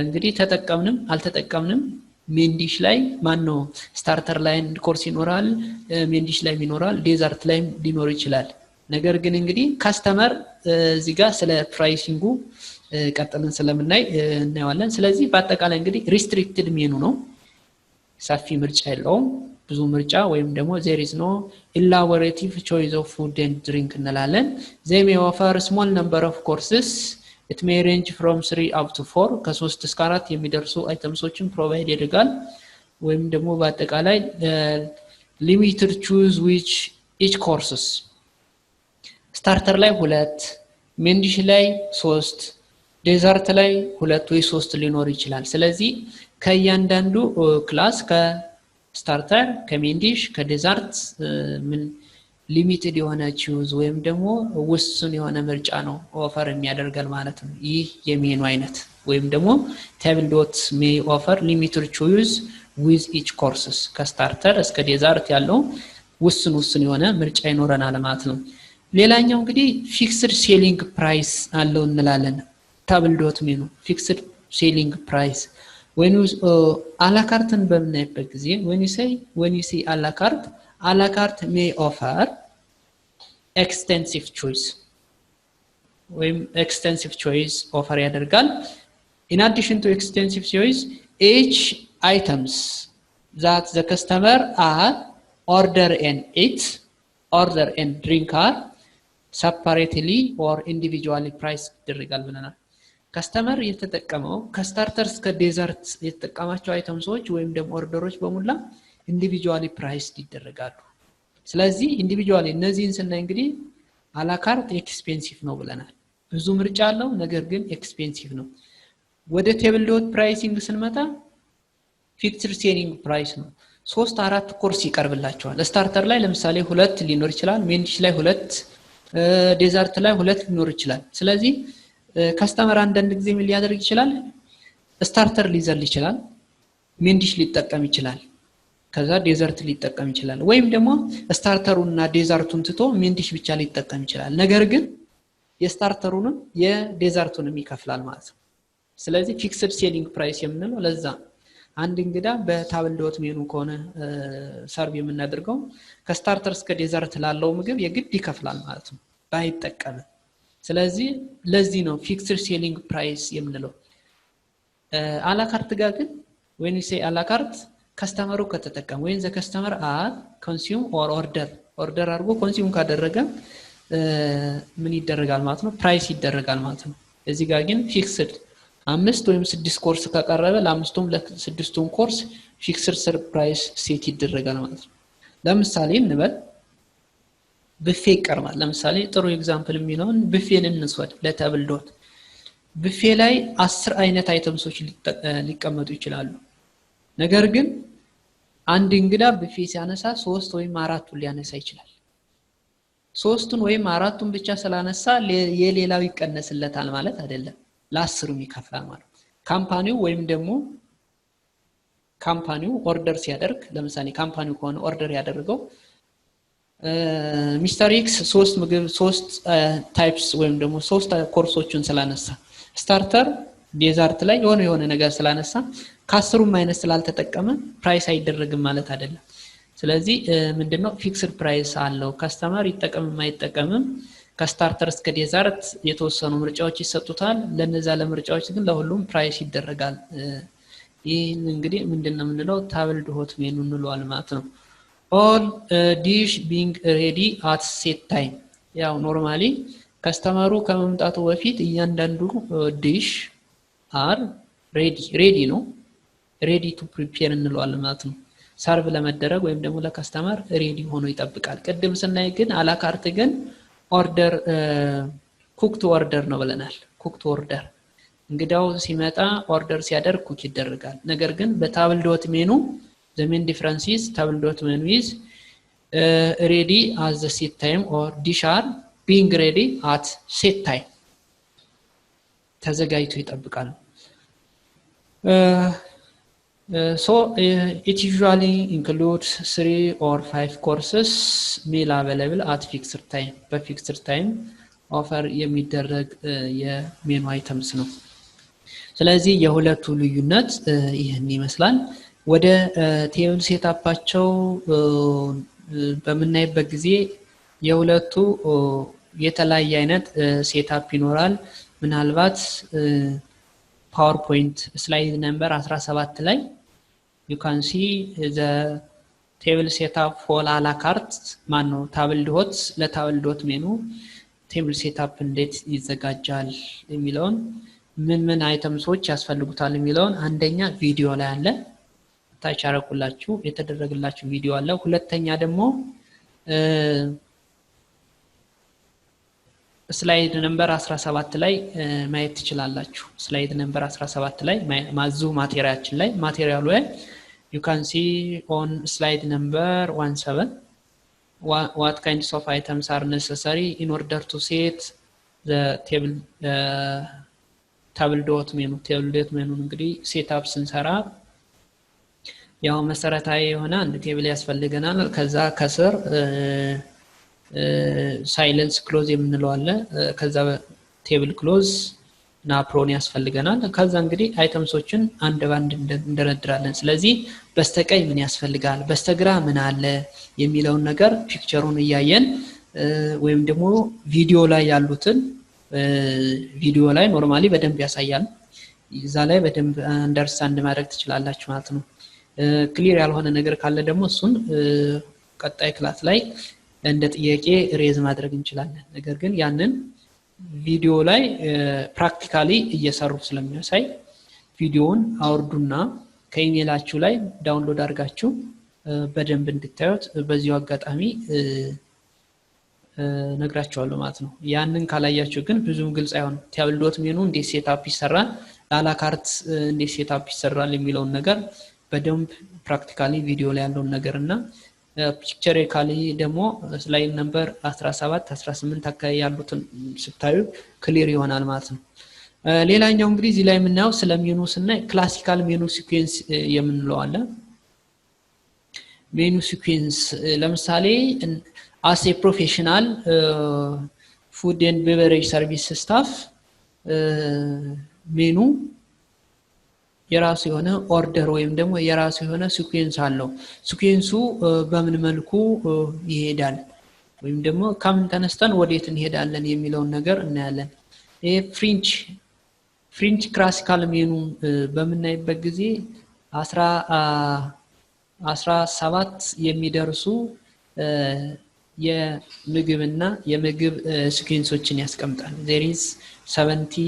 እንግዲህ ተጠቀምንም አልተጠቀምንም main dish ላይ ማን ነው ስታርተር ላይ ኮርስ ይኖራል main dish ላይ ይኖራል ዴዘርት ላይ ሊኖር ይችላል ነገር ግን እንግዲህ ካስተመር እዚህ ጋር ስለ ፕራይሲንጉ ቀጥለን ስለምናይ እናያለን ስለዚህ በአጠቃላይ እንግዲህ ሪስትሪክትድ ሜኑ ነው ሰፊ ምርጫ የለውም ብዙ ምርጫ ወይም ደግሞ there is no elaborative choice of food and drink እንላለን they may offer a small number of courses it may range from 3 up to 4 ከ3 እስከ 4 የሚደርሱ አይተምሶችን ፕሮቫይድ ያደርጋል ወይም ደግሞ በአጠቃላይ limited choose which each courses ስታርተር ላይ 2 ሜን ዲሽ ላይ 3 ዴዘርት ላይ 2 ወይ 3 ሊኖር ይችላል ስለዚህ ከእያንዳንዱ ክላስ ከስታርተር ከሜን ዲሽ ከዴዘርት ምን ሊሚትድ የሆነ ቹዝ ወይም ደግሞ ውስን የሆነ ምርጫ ነው ኦፈር የሚያደርጋል ማለት ነው ይህ የሜኑ አይነት ወይም ደግሞ table dot may offer limited choose with each courses ከስታርተር እስከ ዴዘርት ያለው ውስን የሆነ ምርጫ ይኖረናል ማለት ነው ሌላኛው እንግዲህ ፊክስድ ሴሊንግ ፕራይስ አለው እንላለን table dot ሜኑ ፊክስድ ሴሊንግ ፕራይስ when you a la carte በምናይበት ጊዜ when you say a la carte may offer extensive choice ወይም extensive choice offer ያደርጋል in addition to extensive choice each items that the customer are order and drink are separately or individually priced ይደረጋል ብለናል ከስተመር የተጠቀመው ከስታርተር እስከ ዴዘርት የተጠቀማቸው አይተምሶች ወይም ደግሞ ኦርደሮች በሙላ ኢንዲቪጁዋሊ ፕራይስድ ይደረጋሉ ስለዚህ ኢንዲቪጁዋሊ እነዚህን ስናይ እንግዲህ አላካርት ኤክስፔንሲቭ ነው ብለናል ብዙ ምርጫ አለው ነገር ግን ኤክስፔንሲቭ ነው ወደ ቴብል ዶት ፕራይሲንግ ስንመጣ ፊክስድ ሴሊንግ ፕራይስ ነው 3-4 ኮርስ ይቀርብላቸዋል ስታርተር ላይ ለምሳሌ 2 ሊኖር ይችላል ሜን ዲሽ ላይ 2 ዴዘርት ላይ 2 ሊኖር ይችላል ስለዚህ ካስተመር አንዳንድ ጊዜ ምን ሊያደርግ ይችላል ስታርተር ሊዘል ይችላል ሜን ዲሽ ሊጠቀም ይችላል ከዛ ዴዘርት ሊጠቀም ይችላል ወይም ደግሞ ስታርተሩና ዴዘርቱን ትቶ ሜን ዲሽ ብቻ ሊጠቀም ይችላል ነገር ግን የስታርተሩንም የዴዘርቱንም ይከፍላል ማለት ነው ስለዚህ ፊክስድ ሴሊንግ ፕራይስ የምንለው ለዛ አንድ እንግዳ በታብል ዶት ሜኑ ከሆነ ሰርቭ የምናደርገው ከስታርተር እስከ ዴዘርት ላለው ምግብ የግድ ይከፍላል ማለት ነው ባይጠቀም ስለዚህ ለዚህ ነው ፊክስድ ሴሊንግ ፕራይስ የምንለው አላካርት ጋር ግን when you say አላካርት ከስተመሩ ከተጠቀመ ወይም the customer are consume or order አድርጎ consume ካደረገ ምን ይደረጋል ማለት ነው ፕራይስ ይደረጋል ማለት ነው እዚህ ጋር ግን ፊክስድ 5 ወይም 6 ኮርስ ካቀረበ ለ5ቱም ለ6ቱም ኮርስ ፊክስድ ፕራይስ ሴት ይደረጋል ማለት ነው ለምሳሌ እንበል ብፌ ይቀርባል ለምሳሌ ጥሩ ኤግዛምፕል የሚሆነውን ብፌን እንስወድ ለታብል ዶት ብፌ ላይ 10 አይነት አይተምሶች ሊቀመጡ ይችላሉ ነገር ግን አንድ እንግዳ ብፌ ሲያነሳ 3 ወይም 4 ሊያነሳ ይችላል 3ቱን ወይም 4ቱን ብቻ ስላነሳ የሌላው ይቀነስለታል ማለት አይደለም ለ10ም ይከፍላል ማለት ካምፓኒው ወይም ደግሞ ካምፓኒው ኦርደር ሲያደርግ ለምሳሌ ካምፓኒው ከሆነ ኦርደር ያደረገው ሚስተር ኤክስ 3 ምግብ 3 ታይፕስ ወይም ደግሞ 3 ኮርሶችን ስላነሳ ስታርተር ዴዘርት ላይ የሆነ ነገር ስላነሳ ከ10ም አይነት ስላልተጠቀመ ፕራይስ አይደረግም ማለት አይደለም ስለዚህ ምንድነው ፊክስድ ፕራይስ አለው ካስተመር ይጠቀም የማይጠቀምም ከስታርተር እስከ ዴዘርት የተወሰኑ ምርጫዎች ይሰጡታል ለነዛ ለምርጫዎች ግን ለሁሉም ፕራይስ ይደረጋል ይህን እንግዲህ ምንድነው የምንለው ታብል ዶት ሜኑ እንለዋለን ማለት ነው all dish being ready at set time ያው ኖርማሊ ከስተመሩ ከመምጣቱ በፊት እያንዳንዱ ዲሽ are ready ነው ready to prepare እንለዋለን ማለት ነው ሰርቭ ለመደረግ ወይም ደግሞ ለካስተመር ሬዲ ሆኖ ይጠብቃል ቀደም ስናይ ግን አላካርት ግን ኦርደር ኩክድ ኦርደር ነው ብለናል ኩክድ ኦርደር እንግዳው ሲመጣ ኦርደር ሲያደርግ ኩክ ይደረጋል። ነገር ግን በታብል ዶት ሜኑ the main difference is table dot menu is ready at the set time or dish are being ready at set time ተዘጋጅቶ ይጠብቃል። So it usually includes 3 or 5 courses meal available at fixed time በfixed time ኦፈር የሚደረግ የሜኑ አይተምስ ነው። ስለዚህ የሁለቱ ልዩነት ይሄን ይመስላል። ወደ ቴብል ሴትአፓቸው በመናይበት ጊዜ የሁለቱ የተለያየ አይነት ሴትአፕ ይኖራል። ምናልባት PowerPoint ስላይድ ነምበር 17 ላይ you can see the table setup for a la carte ማነው table dot ለtable dot ሜኑ ቴብል ሴትአፕ እንዴት ይዘጋጃል የሚለውን ምን አይተምሶች ያስፈልጉታል የሚለውን አንደኛ ቪዲዮ ላይ አለ ታች አረኩላችሁ የተደረገላችሁ ቪዲዮ አለ። ሁለተኛ ደግሞ ስላይድ ነምበር 17 ላይ ማየት ትችላላችሁ። ስላይድ ነምበር 17 ላይ ማዙ ማቴሪያችን ላይ ማቴሪያሉ ላይ you can see on slide number 17 what kinds of items are necessary in order to set the table dot menu እንግዲህ ሴትአፕ ስንሰራ ያው መሰረታዊ የሆነ አንድ ቴብል ያስፈልገናል። ከዛ ከስር ሳይለንስ ክሎዝ የምንለው አለ። ከዛ ቴብል ክሎዝ እና ፕሮን ያስፈልገናል። ከዛ እንግዲህ አይተምሶችን አንድ ባንድ እንደረድራለን። ስለዚህ በስተቀኝ ምን ያስፈልጋል በስተግራ ምን አለ የሚለውን ነገር ፒክቸሩን እያየን ወይም ደግሞ ቪዲዮ ላይ ያሉትን ቪዲዮ ላይ ኖርማሊ በደንብ ያሳያል። እዛ ላይ በደንብ አንደርስታንድ ማድረግ ትችላላችሁ ማለት ነው። ክሊር ያልሆነ ነገር ካለ ደግሞ እሱን ቀጣይ ክላስ ላይ እንደ ጥያቄ ሬዝ ማድረግ እንችላለን። ነገር ግን ያንን ቪዲዮ ላይ ፕራክቲካሊ እየሰሩ ስለሚያሳይ ቪዲዮውን አውርዱና ከኢሜላችሁ ላይ ዳውንሎድ አድርጋችሁ በደንብ እንድታዩት በዚሁ አጋጣሚ ነግራችኋለሁ ማለት ነው። ያንን ካላያችሁ ግን ብዙም ግልጽ አይሆንም። ቴብል ዶት ሜኑ እንዴት ሴትአፕ ይሰራል ላላ ካርት እንዴት ሴትአፕ ይሰራል የሚለውን ነገር በደንብ ፕራክቲካሊ ቪዲዮ ላይ ያለውን ነገርና ፒክቸሪካሊ ደግሞ ስላይድ ነምበር 17 18 አካባቢ ያሉትን ስታዩ ክሊር ይሆናል ማለት ነው። ሌላኛው እንግዲህ እዚህ ላይ የምናየው ስለ ሜኑ ስናይ ክላሲካል ሜኑ ሲኩዌንስ የምንለው አለ። ሜኑ ሲኩዌንስ ለምሳሌ as a professional food and beverage service staff ሜኑ የራሱ የሆነ ኦርደር ወይም ደግሞ የራሱ የሆነ ሲኩዌንስ አለው። ሲኩዌንሱ በምን መልኩ ይሄዳል ወይም ደግሞ ከምን ተነስተን ወዴት እንሄዳለን የሚለውን ነገር እናያለን። ይሄ ፍሬንች ክላሲካል ሜኑ በመናይበት ጊዜ 17 የሚደርሱ የምግብና የምግብ ሲኩዌንሶችን ያስቀምጣል። there is 17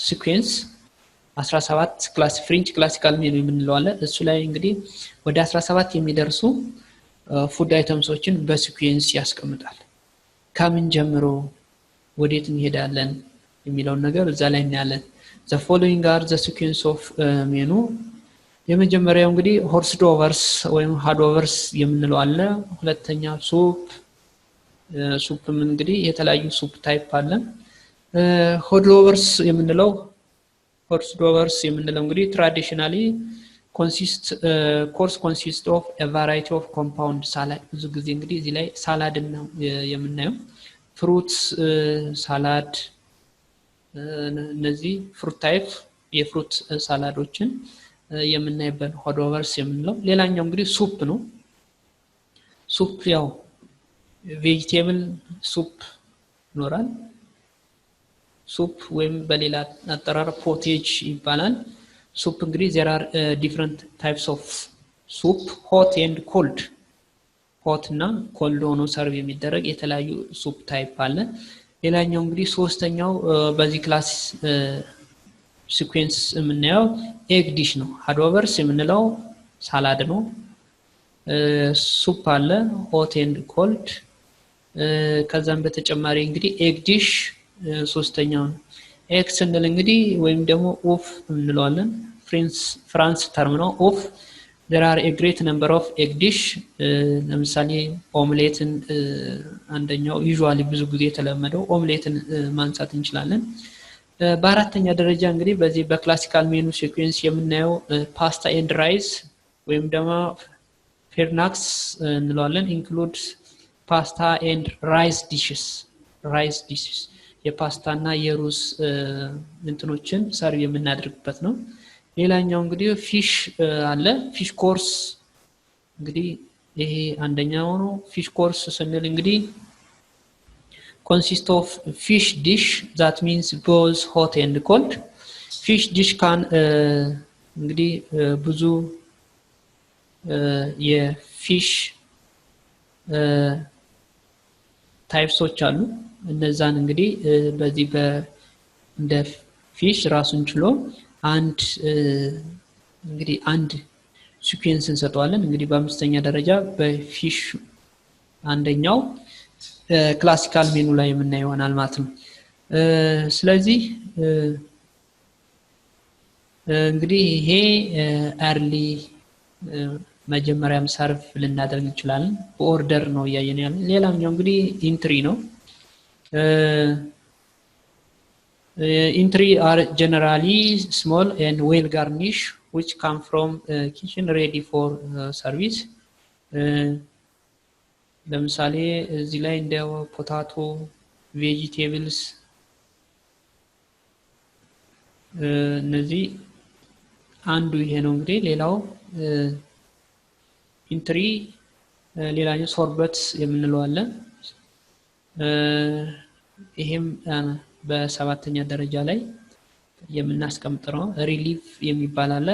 ሲኩዌንስ 17 ክላስ ፍሬንች ክላሲካል ሜኑ የምንለው አለ። እሱ ላይ እንግዲህ ወደ 17 የሚደርሱ ፉድ አይተምሶችን በሲኩዌንስ ያስቀምጣል። ከምን ጀምሮ ወዴት እንሄዳለን የሚለውን ነገር እዛ ላይ እናያለን። the following are the sequence of ሜኑ የመጀመሪያው እንግዲህ ሆርስ ዶቨርስ ወይም ሃዶቨርስ የምንለው አለ። ሁለተኛ ሱፕ ምን እንግዲህ የተለያዩ ሱፕ ታይፕ አለ። ሆዶቨርስ የምንለው ሆርስ ዶቨርስ የምንለው እንግዲህ ትራዲሽናሊ ኮርስ ኮንሲስት ኦፍ a variety of compound salad ብዙ ጊዜ እንግዲህ እዚህ ላይ ሳላድ ነው የምናየው። ፍሩትስ ሳላድ እነዚህ ፍሩት ታይፕ የፍሩት ሳላዶችን የምናይበት ሆዶቨርስ የምንለው። ሌላኛው እንግዲህ ሱፕ ነው። ሱፕ ያው ቬጂቴብል ሱፕ ይኖራል። ሱፕ ወይም በሌላ አጠራር ፖቴጅ ይባላል። ሱፕ እንግዲህ there are different types of soup hot and cold ሆት እና ኮልድ ሆኖ ሰርቭ የሚደረግ የተለያዩ ሱፕ ታይፕ አለ። ሌላኛው እንግዲህ ሶስተኛው በዚህ ክላስ ሲኩዌንስ የምናየው ኤግ ዲሽ ነው። ሃዶቨርስ የምንለው ሳላድ ነው። ሱፕ አለ ሆት ኤንድ ኮልድ። ከዛም በተጨማሪ እንግዲህ ኤግ ዲሽ ሶስተኛው ኤክስ እንል እንግዲህ ወይም ደግሞ ኦፍ እንለዋለን ፍራንስ ተርም ነው ኦፍ there are a great number of egg dish ለምሳሌ ኦምሌትን አንደኛው ዩዥዋሊ ብዙ ጊዜ የተለመደው ኦምሌትን ማንሳት እንችላለን በአራተኛ ደረጃ እንግዲህ በዚህ በክላሲካል ሜኑ ሲኩዌንስ የምናየው ፓስታ ኤንድ ራይስ ወይም ደግሞ ፌርናክስ እንለዋለን ኢንክሉድ ፓስታ ኤንድ ራይስ ዲሽስ የፓስታ እና የሩዝ እንትኖችን ሰርቭ የምናደርግበት ነው ሌላኛው እንግዲህ ፊሽ አለ ፊሽ ኮርስ እንግዲህ ይሄ አንደኛው ነው ፊሽ ኮርስ ስንል እንግዲህ consist of fish dish that means both hot and cold fish dish can እንግዲህ ብዙ የፊሽ ታይፕሶች አሉ እነዛን እንግዲህ በዚህ እንደ ፊሽ ራሱን ችሎ አንድ እንግዲህ አንድ ሲኩዌንስ እንሰጣለን እንግዲህ በአምስተኛ ደረጃ በፊሽ አንደኛው ክላሲካል ሜኑ ላይ የምናየው ይሆናል ማለት ነው ስለዚህ እንግዲህ ይሄ early መጀመሪያም ሰርቭ ልናደርግ እንችላለን በኦርደር ነው ያየን ያለ ሌላኛው እንግዲህ ኢንትሪ ነው entry are generally small and well garnished which come from kitchen ready for service ለምሳሌ እዚህ ላይ እንደ ፖታቶ ቬጂቴብልስ እነዚህ አንዱ ይሄ ነው እንግዲህ ሌላው ኢንትሪ ሌላኛው ሶርበት የምንለው አለ ይሄም በሰባተኛ ደረጃ ላይ የምናስቀምጠው ሪሊፍ የሚባል አለ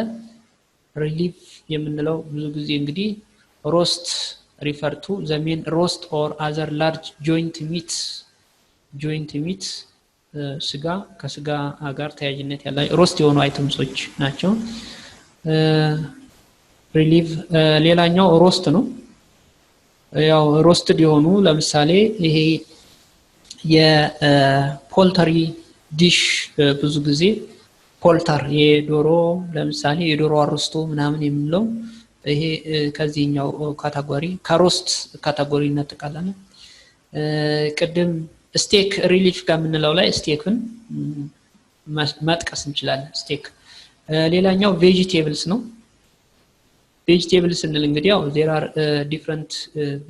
ሪሊፍ የምንለው ብዙ ጊዜ እንግዲህ ሮስት refer to the main roast or other large joint meat ስጋ ከስጋ ጋር ተያያዥነት ያለው ሮስት የሆኑ አይተምሶች ናቸው ሪሊፍ ሌላኛው ሮስት ነው ያው ሮስትድ የሆኑ ለምሳሌ ይሄ የፖልተሪ ዲሽ ብዙ ጊዜ ፖልተር የዶሮ ለምሳሌ የዶሮ አሮስቶ ምናምን የምንለው ይሄ ከዚህኛው ካታጎሪ ከሮስት ካታጎሪ እንጠቃላለን ቅድም ስቴክ ሪሊፍ ጋር የምንለው ላይ ስቴክን ማጥቀስ እንችላለን ስቴክ ሌላኛው ቬጂቴብልስ ነው ቬጂቴብልስ እንል እንግዲህ ያው there are different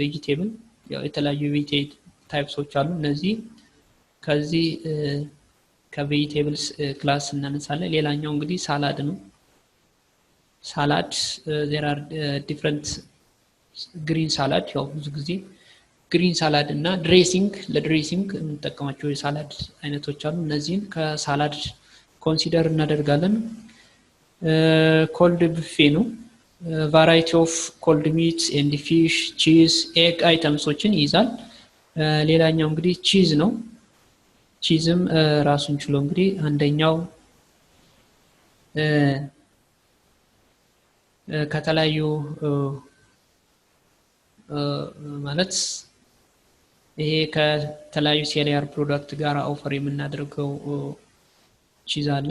vegetable ያው የተለያዩ ቬጂቴብል ታይፕሶች አሉ እነዚህ ከዚህ ከቬጂቴብልስ ክላስ እናነሳለን ሌላኛው እንግዲህ ሳላድ ነው ሳላድ there are different green salad ያው ብዙ ጊዜ ግሪን ሳላድ እና ድሬሲንግ ለድሬሲንግ እንጠቀማቸው የሳላድ አይነቶች አሉ እነዚህን ከሳላድ ኮንሲደር እናደርጋለን ኮልድ ቡፌ ነው variety of cold meats and fish cheese egg አይተምሶችን ይይዛል ሌላኛው እንግዲህ ቺዝ ነው ቺዝም ራሱን ችሎ እንግዲህ አንደኛው ከተለያዩ ማለት ይሄ ከተለያዩ ሴሪያል ፕሮዳክት ጋር ኦፈር የምናደርገው ቺዝ አለ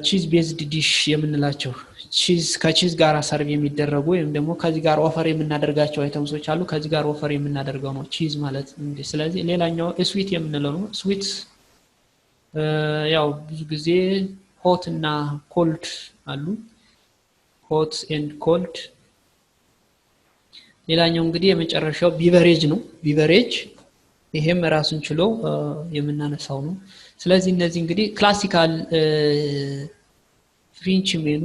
ቺዝ ቤዝድ ዲሽ የምንላቸው ቺዝ ከቺዝ ጋር ሰርቭ የሚደረጉ ወይም ደግሞ ከዚህ ጋር ኦፈር የምናደርጋቸው አይተምሶች አሉ ከዚህ ጋር ኦፈር የምናደርገው ነው ቺዝ ማለት እንግዲህ ስለዚህ ሌላኛው ስዊት የምንለው ነው ስዊት ያው ብዙ ጊዜ ሆት እና ኮልድ አሉ ሆት ኤንድ ኮልድ ሌላኛው እንግዲህ የመጨረሻው ቢቨሬጅ ነው ቢቨሬጅ ይሄም ራሱን ችሎ የምናነሳው ነው ስለዚህ እነዚህ እንግዲህ ክላሲካል ፍሬንች ሜኑ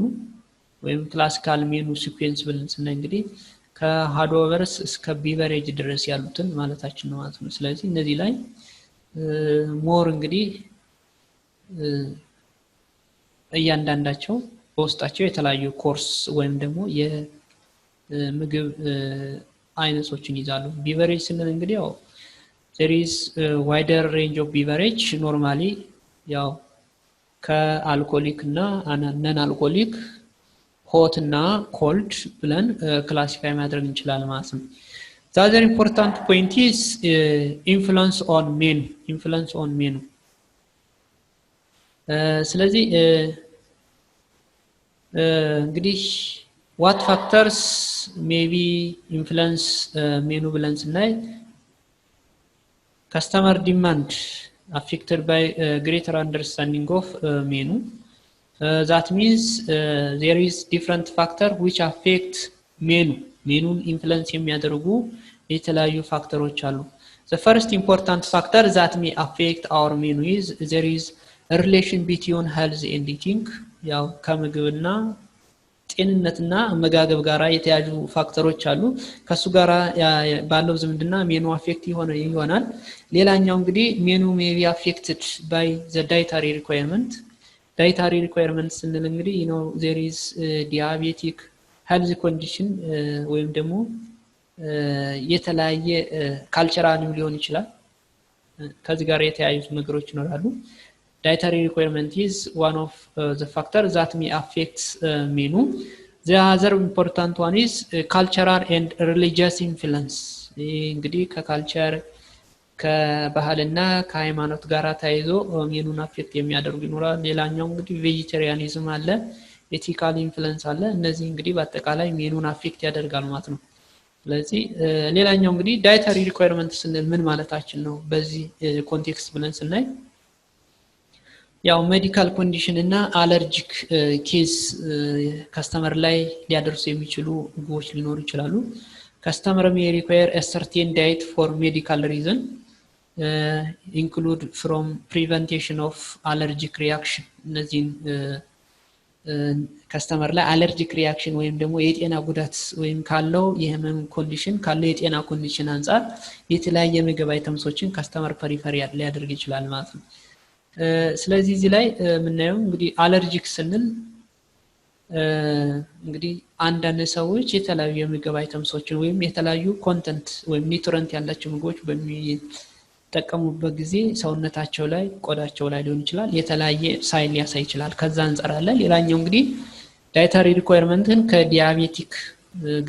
ወይም ክላሲካል ሜኑ ሲኩዌንስ ብለን ስናይ እንግዲህ ከሃዶቨርስ እስከ ቢቨሬጅ ድረስ ያሉትን ማለታችን ነው ማለት ነው ስለዚህ እነዚህ ላይ ሞር እንግዲህ እያንዳንዳቸው በውስጣቸው የተለያዩ ኮርስ ወይም ደግሞ የምግብ አይነቶችን ይዛሉ ቢቨሬጅ ስንል እንግዲህ ያው there is a wider range of beverage normally ያው ከአልኮሊክ እና ነን አልኮሊክ ሆት እና ኮልድ ብለን ክላሲፋይ ማድረግ እንችላለን ማለት ነው The other important point is influence on menu. ስለዚህ እንግዲህ what factors maybe influence menu ብለን ስናይ customer demand affected by greater understanding of menu. That means there is different factor which affect menuን influence የሚያደርጉ የተለያዩ ፋክተሮች አሉ. The first important factor that may affect our menu is there is a relation between health and eating. ያው ከምግብና ጤንነትና አመጋገብ ጋራ የተያዙ ፋክተሮች አሉ. ከሱ ጋራ ባለው ዝምድና ሜኑ አፌክት ይሆናል. ሌላኛው እንግዲህ ሜኑ may be affected by the dietary requirement ስንል እንግዲህ there is diabetic health condition ወይም ደግሞ የተለያየ ካልቸራልም ሊሆን ይችላል ከዚህ ጋር የተያያዙ ነገሮች ይኖራሉ. Dietary requirement is one of the factors that may affect menu. The other important one is cultural and religious influence. እንግዲህ ከካልቸር ከባህልና ከሃይማኖት ጋር ተያይዞ ሜኑን አፌክት የሚያደርጉ ይኖራል. ሌላኛው እንግዲህ ቬጂቴሪያኒዝም አለ, ኤቲካል ኢንፍሉዌንስ አለ. እነዚህ እንግዲህ በአጠቃላይ ሜኑን አፌክት ያደርጋል ማለት ነው. ስለዚህ ሌላኛው እንግዲህ ዳይተሪ ሪኳየርመንት ስንል ምን ማለታችን ነው በዚህ ኮንቴክስት ብለን ስናይ ያው ሜዲካል ኮንዲሽን እና አለርጂክ ኬዝ ከስተመር ላይ ሊያደርሱ የሚችሉ ምግቦች ሊኖሩ ይችላሉ. ከስተመር may require a certain diet for medical reason include from prevention of allergic reaction. እነዚህን ከስተመር ላይ አለርጂክ ሪአክሽን ወይም ደግሞ የጤና ጉዳት ወይም ካለው የህመም ኮንዲሽን ካለው የጤና ኮንዲሽን አንፃር የተለያየ ምግብ አይተምሶችን ከስተመር ፕሪፈር ሊያደርግ ይችላል ማለት ነው. ስለዚህ እዚህ ላይ የምናየው እንግዲህ አለርጂክ ስንል እንግዲህ አንዳንድ ሰዎች የተለያዩ የምግብ አይተምሶችን ወይም የተለያዩ ኮንተንት ወይም ኒውትሪየንት ያላቸው ምግቦች በሚጠቀሙበት ጊዜ ሰውነታቸው ላይ ቆዳቸው ላይ ሊሆን ይችላል የተለያየ ሳይን ሊያሳይ ይችላል. ከዛ አንፃር አለ. ሌላኛው እንግዲህ ዳይተሪ ሪኳየርመንትን ከዲያቤቲክ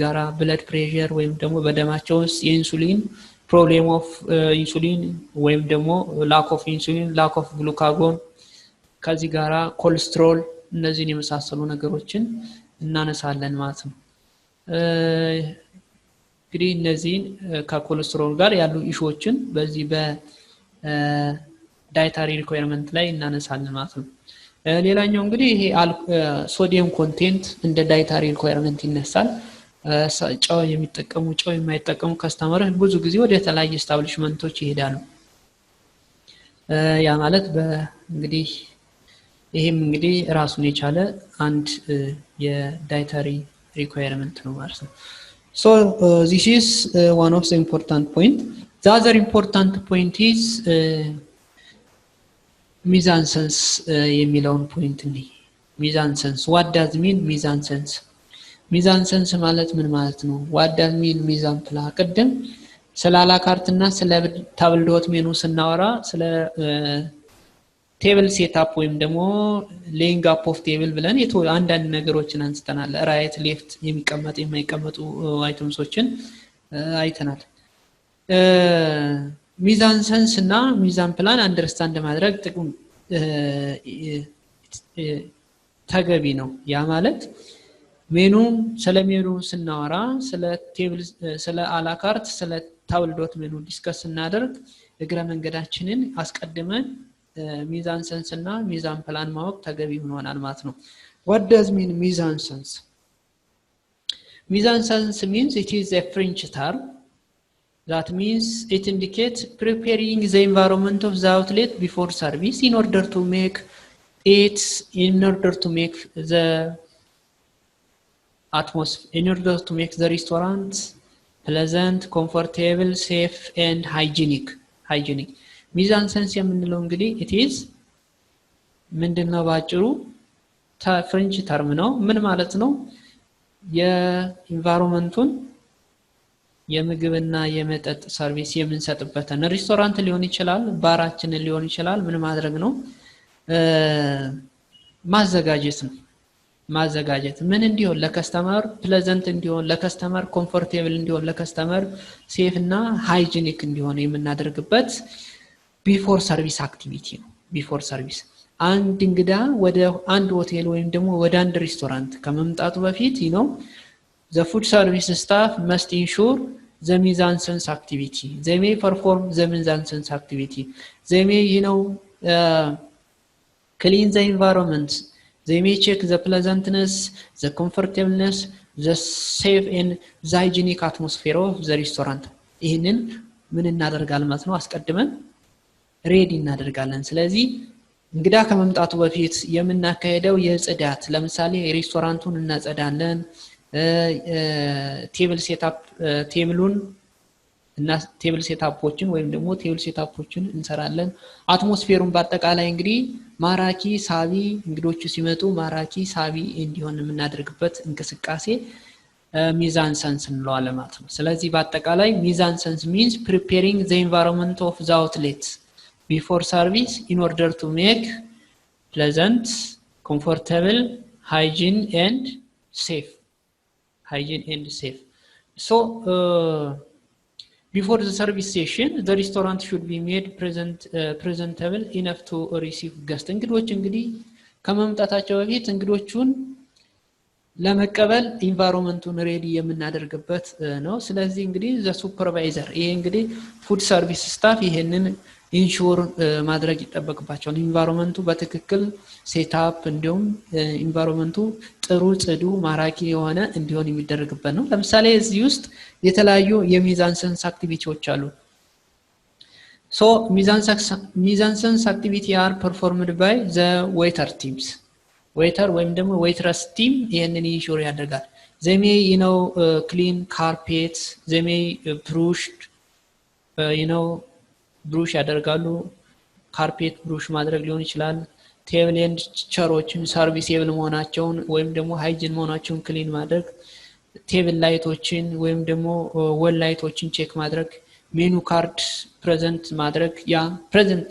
ጋራ ብለድ ፕሬሸር ወይም ደግሞ በደማቸው ውስጥ የኢንሱሊን ፕሮብሌም ኦፍ ኢንሱሊን ወይም ደግሞ ላክ ኦፍ ኢንሱሊን ላክ ኦፍ ግሉካጎን ከዚህ ጋራ ኮሌስትሮል እነዚህን የመሳሰሉ ነገሮችን እናነሳለን ማለት ነው. እንግዲህ እነዚህን ከኮሌስትሮል ጋር ያሉ ኢሹዎችን በዚህ በዳይተሪ ሪኳየርመንት ላይ እናነሳለን ማለት ነው. ሌላኛው እንግዲህ ይሄ ሶዲየም ኮንቴንት እንደ ዳይተሪ ሪኳየርመንት ይነሳል. ጨው የሚጠቀሙ ጨው የማይጠቀሙ ከስተመር ብዙ ጊዜ ወደ ተለያየ ስታብሊሽመንቶች ይሄዳሉ. ያ ማለት እንግዲህ ይሄም እንግዲህ ራሱን የቻለ አንድ የዳይተሪ ሪኳየርመንት ነው ማለት ነው. So this is one of the important point. The other important point is mise-en-sens የሚለውን ፖይንት ነው. mise-en-sens, what does mean mise-en-sens? mise-en-sens ማለት ምን ማለት ነው? what does mean mise-en-place? ቀደም ስለ አላካርትና ስለ ታብል ዶት ሜኑ ስናወራ ስለ ቴብል ሴትአፕ ወይም ደግሞ ሌይንግ አፕ ኦፍ ቴብል ብለን አንዳንድ ነገሮችን አንስተናል. ራይት ሌፍት የሚቀመጡ የማይቀመጡ አይተምሶችን አይተናል. mise-en-sens እና mise-en-plan አንደርስታንድ ማድረግ ጥቅም ተገቢ ነው. ያ ማለት ሜኑ ስለ ሜኑ ስናወራ ስለ ቴብል ስለ አላካርት ስለ ታብል ዶት ሜኑ ዲስከስ እናደርግ እግረ መንገዳችንን አስቀድመን mise-en-sens እና mise-en-plan ማወቅ ተገቢ ሆኗል ማለት ነው. what does mean mise-en-sens? mise-en-sens means it is a French term that means it indicates preparing the environment of the outlet before service in order to make the atmosphere in order to make the restaurant pleasant, comfortable, safe and hygienic. mise-en-sens የምንለው እንግዲህ it is ምንድነው ባጭሩ ፍሬንች ተርም ነው. ምን ማለት ነው? የኢንቫይሮንመንቱን የምግብና የመጠጥ ሰርቪስ የምንሰጥበትን ሬስቶራንት ሊሆን ይችላል ባራችንን ሊሆን ይችላል ምን ማድረግ ነው ማዘጋጀት ነው. ማዘጋጀት ምን እንዲሆን ለከስተመር ፕሌዘንት እንዲሆን ለከስተመር ኮምፎርቴብል እንዲሆን ለከስተመር ሴፍ እና ሃይጂኒክ እንዲሆን የምናደርግበት ቢፎር ሰርቪስ አክቲቪቲ ነው። ቢፎር ሰርቪስ አንድ እንግዳ ወደ አንድ ሆቴል ወይም ደግሞ ወደ አንድ ሬስቶራንት ከመምጣቱ በፊት the food service staff must ensure the mise-en-scène activity. They may perform the mise-en-scène activity. They may clean the environment. They may check the pleasantness, the comfortableness, the safe and the hygienic atmosphere of the restaurant. ይህንን ምን እናደርጋለን ማለት ነው? አስቀድመን ሬዲ እናደርጋለን። ስለዚህ እንግዳ ከመምጣቱ በፊት የምናካሄደው የጽዳት ለምሳሌ ሬስቶራንቱን እናጸዳለን፣ ቴብል ሴትአፕ ቴብሉን እና ቴብል ሴትአፖችን ወይም ደግሞ ቴብል ሴትአፖችን እንሰራለን። አትሞስፌሩን በአጠቃላይ እንግዲህ ማራኪ ሳቢ እንግዶቹ ሲመጡ ማራኪ ሳቢ እንዲሆን የምናደርግበት እንቅስቃሴ mise-en-scène እንለዋለን ማለት ነው። ስለዚህ በአጠቃላይ mise-en-scène means preparing the environment of the outlet before service in order to make pleasant, comfortable, hygiene and safe. So before the service session the restaurant should be made presentable enough to receive guests. እንግዶች እንግዲህ ከመምጣታቸው በፊት እንግዶቹን ለመቀበል ኢንቫይሮንመንቱን ሬዲ የምናደርግበት ነው። ስለዚህ እንግዲህ ዘ ሱፐርቫይዘር ይሄ እንግዲህ ፉድ ሰርቪስ ስታፍ ይሄንን ኢንሹር ማድረግ ይጠበቅባቸዋል። ኢንቫይሮንመንቱ በትክክል ሴትአፕ እንዲሁም ኢንቫይሮንመንቱ ጥሩ ጽዱ ማራኪ የሆነ እንዲሆን የሚደረግበት ነው። ለምሳሌ እዚህ ውስጥ የተለያዩ የሚዛንሰንስ አክቲቪቲዎች አሉ። ሶ ሚዛንሰንስ አክቲቪቲ አር ፐርፎርምድ ባይ ዘ ዌተር ቲምስ ዌተር ወይም ደግሞ ዌትረስ ቲም ይሄንን ኢንሹር ያደርጋል። ዘሜ ክሊን ካርፔት ዘሜ ብሩሽድ ብሩሽ ያደርጋሉ። ካርፔት ብሩሽ ማድረግ ሊሆን ይችላል። ቴብል ኤንድ ቸሮችን ሰርቪስብል መሆናቸውን ወይም ደግሞ ሃይጂን መሆናቸውን ክሊን ማድረግ፣ ቴብል ላይቶችን ወይም ደግሞ ወል ላይቶችን ቼክ ማድረግ፣ ሜኑ ካርድ ፕሬዘንት ማድረግ ያ ፕሬዘንት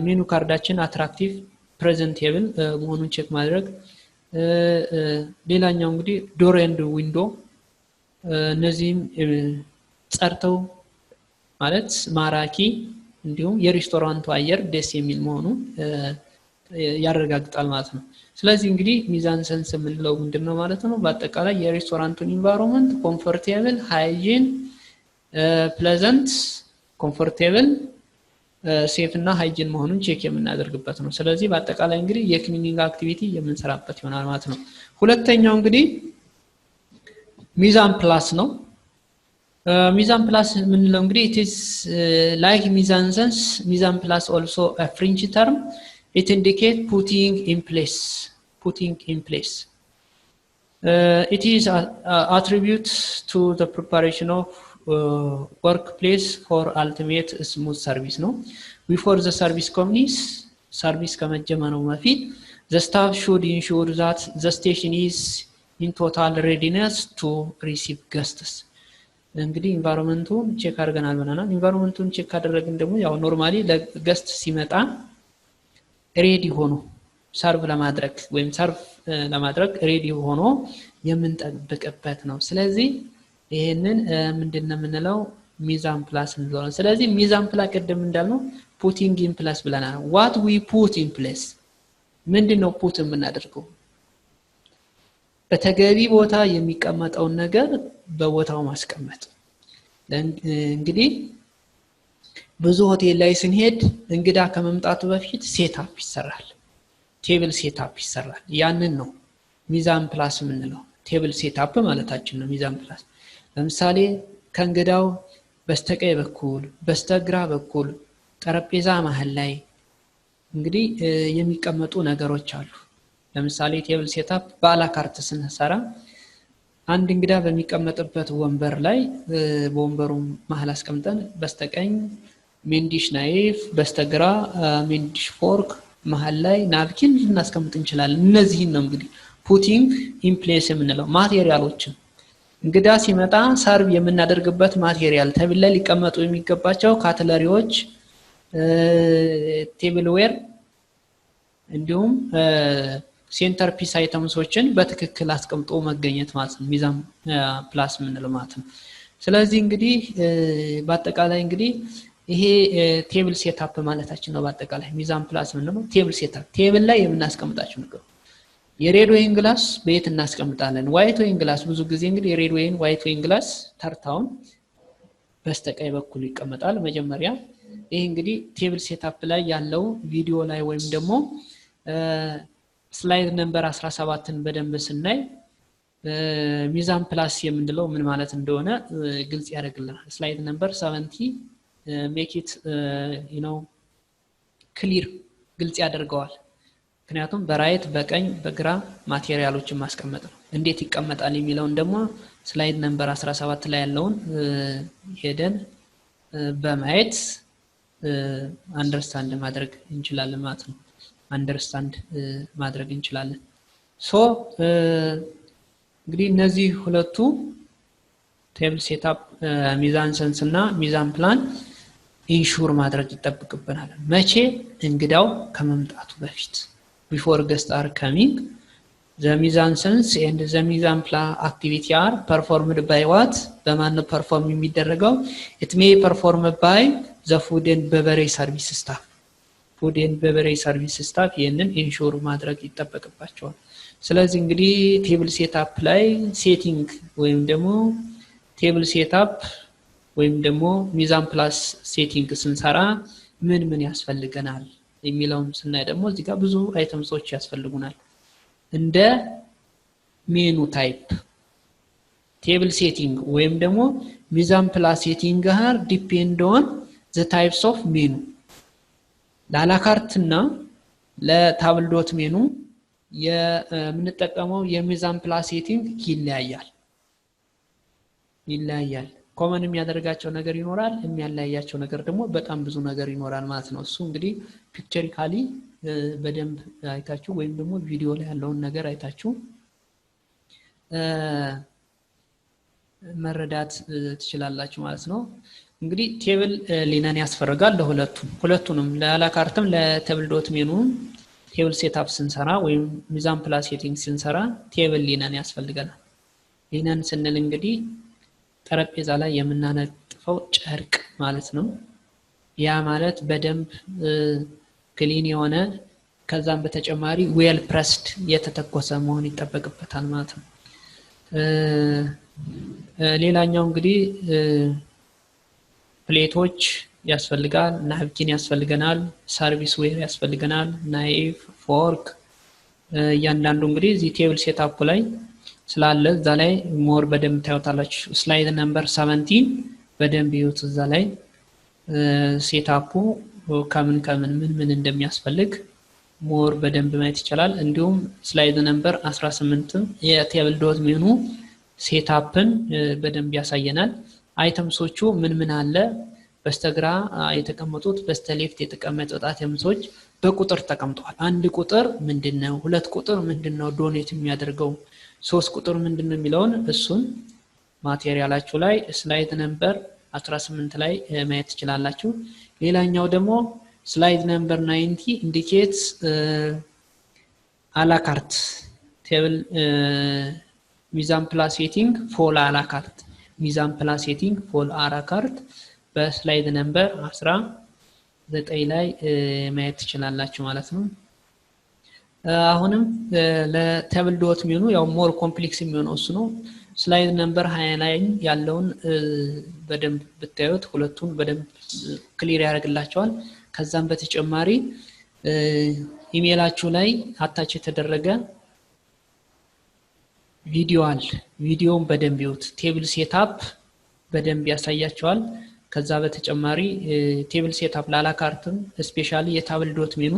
ሜኑ ካርዳችን አትራክቲቭ ፕሬዘንቴብል መሆኑን ቼክ ማድረግ። ሌላኛው እንግዲህ ዶር ኤንድ ዊንዶ እነዚህም ጸርተው ማለት ማራኪ እንዲሁም የሬስቶራንቱ አየር ደስ የሚል መሆኑን ያረጋግጣል ማለት ነው። ስለዚህ እንግዲህ mise-en-scène የምንለው ምንድነው ማለት ነው? በአጠቃላይ የሬስቶራንቱን ኢንቫይሮንመንት ኮምፎርቴብል፣ ሃይጂን፣ ፕሌዘንት፣ ኮምፎርቴብል፣ ሴፍ እና ሃይጂን መሆኑን ቼክ የምናደርግበት ነው። ስለዚህ በአጠቃላይ እንግዲህ የክሊኒንግ አክቲቪቲ የምንሰራበት ይሆናል ማለት ነው። ሁለተኛው እንግዲህ mise-en-place ነው። mise-en-place የምንለው እንግዲህ it is like mise-en-scène, mise-en-place also a French term. It indicates putting in place. It is attribute to the preparation of workplace for ultimate smooth service ነው። Before the service commences, service ከመጀመሩ በፊት the staff should ensure that the station is in total readiness to receive guests. እንግዲህ ኢንቫይሮንመንቱን ቼክ አድርገናል ብለናል። ኢንቫይሮንመንቱን ቼክ ካደረግን ደግሞ ያው ኖርማሊ ለገስት ሲመጣ ሬዲ ሆኖ ሰርቭ ለማድረግ ወይም ሰርቭ ለማድረግ ሬዲ ሆኖ የምንጠብቅበት ነው። ስለዚህ ይሄንን ምንድነው የምንለው? mise-en-place እንለዋለን። ስለዚህ mise-en-place ቅድም እንዳልነው putting in place ብለናል። what we put in place ምንድነው ፑት የምናደርገው? በተገቢ ቦታ የሚቀመጠውን ነገር በቦታው ማስቀመጥ። እንግዲህ ብዙ ሆቴል ላይ ስንሄድ እንግዳ ከመምጣቱ በፊት ሴትአፕ ይሰራል፣ ቴብል ሴትአፕ ይሰራል። ያንን ነው mise-en-place የምንለው። ቴብል ሴትአፕ ማለታችን ነው mise-en-place። ለምሳሌ ከእንግዳው በስተቀኝ በኩል በስተግራ በኩል ጠረጴዛ መሃል ላይ እንግዲህ የሚቀመጡ ነገሮች አሉ። ለምሳሌ ቴብል ሴትአፕ ባላካርት ስንሰራ አንድ እንግዳ በሚቀመጥበት ወንበር ላይ በወንበሩ መሃል አስቀምጠን በስተቀኝ ሜንዲሽ ናይፍ በስተግራ ሜንዲሽ ፎርክ መሃል ላይ ናፕኪን ልናስቀምጥ እንችላለን። እነዚህን ነው እንግዲህ ፑቲንግ ኢን ፕሌስ የምንለው። ማቴሪያሎችን እንግዳ ሲመጣ ሰርቭ የምናደርግበት ማቴሪያል ቴብል ላይ ሊቀመጡ የሚገባቸው ካትለሪዎች፣ ቴብል ዌር እንዲሁም ሴንተር ፒስ አይተምሶችን በትክክል አስቀምጦ መገኘት ማለት ነው ሚዛን ፕላስ ምንለው ማለት ነው ስለዚህ እንግዲህ በአጠቃላይ እንግዲህ ይሄ ቴብል ሴትአፕ ማለታችን ነው በአጠቃላይ ሚዛን ፕላስ ምንለው ቴብል ሴትአፕ ቴብል ላይ የምናስቀምጣቸው ነገር የሬድ ወይን ግላስ በየት እናስቀምጣለን ዋይት ወይን ግላስ ብዙ ጊዜ እንግዲህ የሬድ ወይን ዋይት ወይን ግላስ ተርታውን በስተቀኝ በኩል ይቀመጣል መጀመሪያ ይሄ እንግዲህ ቴብል ሴትአፕ ላይ ያለው ቪዲዮ ላይ ወይም ደግሞ ስላይድ ነምበር 17ን በደንብ ስናይ ሚዛን ፕላስ የምንለው ምን ማለት እንደሆነ ግልጽ ያደርግልናል ስላይድ ነምበር 70 make it you know clear ግልጽ ያደርገዋል ምክንያቱም በራይት በቀኝ በግራ ማቴሪያሎችን ማስቀመጥ ነው እንዴት ይቀመጣል የሚለውን ደግሞ ስላይድ ነምበር 17 ላይ ያለውን ሄደን በማየት አንደርስታንድ ማድረግ እንችላለን ማለት ነው አንደርስታንድ ማድረግ እንችላለን ሶ እንግዲህ እነዚህ ሁለቱ ቴብል ሴትአፕ ሚዛን ሰንስ እና ሚዛን ፕላን ኢንሹር ማድረግ ይጠበቅብናል መቼ እንግዳው ከመምጣቱ በፊት before guests are coming the mizan sense and the mizan plan activity are performed by what በማን perform የሚደረገው it may performed by the food and beverage service staff food and beverage service staff ይሄንን ኢንሹር ማድረግ ይጠበቅባቸዋል ስለዚህ እንግዲህ ቴብል ሴትአፕ ላይ ሴቲንግ ወይም ደግሞ ቴብል ሴትአፕ ወይም ደግሞ ሚዛን ፕላስ ሴቲንግ ስንሰራ ምን ያስፈልገናል የሚለውን ስናይ ደግሞ እዚህ ጋር ብዙ አይተምሶች ያስፈልጉናል እንደ ሜኑ ታይፕ ቴብል ሴቲንግ ወይም ደግሞ ሚዛን ፕላስ ሴቲንግ ጋር ዲፔንድ ኦን ዘ ታይፕስ ኦፍ ሜኑ ለአላካርትና ለታብል ዶት ሜኑ የምንጠቀመው የሚዛን ፕላስ ሴቲንግ ይለያያል ኮመን የሚያደርጋቸው ነገር ይኖራል የሚያለያያቸው ነገር ደግሞ በጣም ብዙ ነገር ይኖራል ማለት ነው እሱ እንግዲህ ፒክቸሪካሊ በደንብ አይታችሁ ወይም ደግሞ ቪዲዮ ላይ ያለውን ነገር አይታችሁ መረዳት ትችላላችሁ ማለት ነው እንግዲህ ቴብል ሊነን ያስፈልጋል ሁለቱንም ለአላካርትም ለቴብል ዶት ሜኑ ቴብል ሴትአፕ ስንሰራ ወይም ሚዛን ፕላስ ሴቲንግ ስንሰራ ቴብል ሊነን ያስፈልገናል ሊነን ስንል እንግዲህ ጠረጴዛ ላይ የምናነጥፈው ጨርቅ ማለት ነው ያ ማለት በደንብ ክሊን የሆነ ከዛም በተጨማሪ ዌል ፕሬስድ የተተኮሰ መሆን ይጠበቅበታል ማለት ነው ሌላኛው እንግዲህ ፕሌቶች ያስፈልጋል ናፕኪን ያስፈልገናል ሰርቪስ ዌር ያስፈልገናል ናይፍ ፎርክ እያንዳንዱ እንግዲህ እዚህ ቴብል ሴትአፕ ላይ ስላለ እዛ ላይ ሞር በደንብ ታዩታላችሁ ስላይድ ነምበር 17 በደንብ ይዩት እዛ ላይ ሴትአፑ ከምን እንደሚያስፈልግ ሞር በደንብ ማየት ይችላል እንዲሁም ስላይድ ነምበር 18 የቴብል ዶት ሜኑ ሴትአፕን በደንብ ያሳየናል አይተምሶቹ ምን አለ በስተግራ የተቀመጡት በስተሌፍት የተቀመጡት አይተምሶች በቁጥር ተቀምጠዋል አንድ ቁጥር ምንድነው ሁለት ቁጥር ምንድነው ዶኔት የሚያደርገው ሶስት ቁጥር ምንድነው የሚለውን እሱን ማቴሪያላችሁ ላይ ስላይድ ነምበር 18 ላይ ማየት ትችላላችሁ ሌላኛው ደግሞ ስላይድ ነምበር 90 ኢንዲኬትስ አላካርት ቴብል ሚዛን ፕላስ ሴቲንግ ፎል አላካርት ሚዛን ፕላስ ሴቲንግ ፎል አላካርት በስላይድ ነምበር 19 ላይ ማየት ትችላላችሁ ማለት ነው አሁንም ለቴብል ዶት ሜኑ ያው ሞር ኮምፕሌክስ የሚሆነው እሱ ነው ስላይድ ነምበር 20 ላይ ያለውን በደንብ ብታዩት ሁለቱን በደንብ ክሊር ያደርግላችኋል ከዛም በተጨማሪ ኢሜላችሁ ላይ አታች የተደረገ ቪዲዮ አለ ቪዲዮን በደንብ ይዩት ቴብል ሴትአፕ በደንብ ያሳያችኋል ከዛ በተጨማሪ ቴብል ሴትአፕ ላላካርትም ስፔሻሊ የታብል ዶት ሜኑ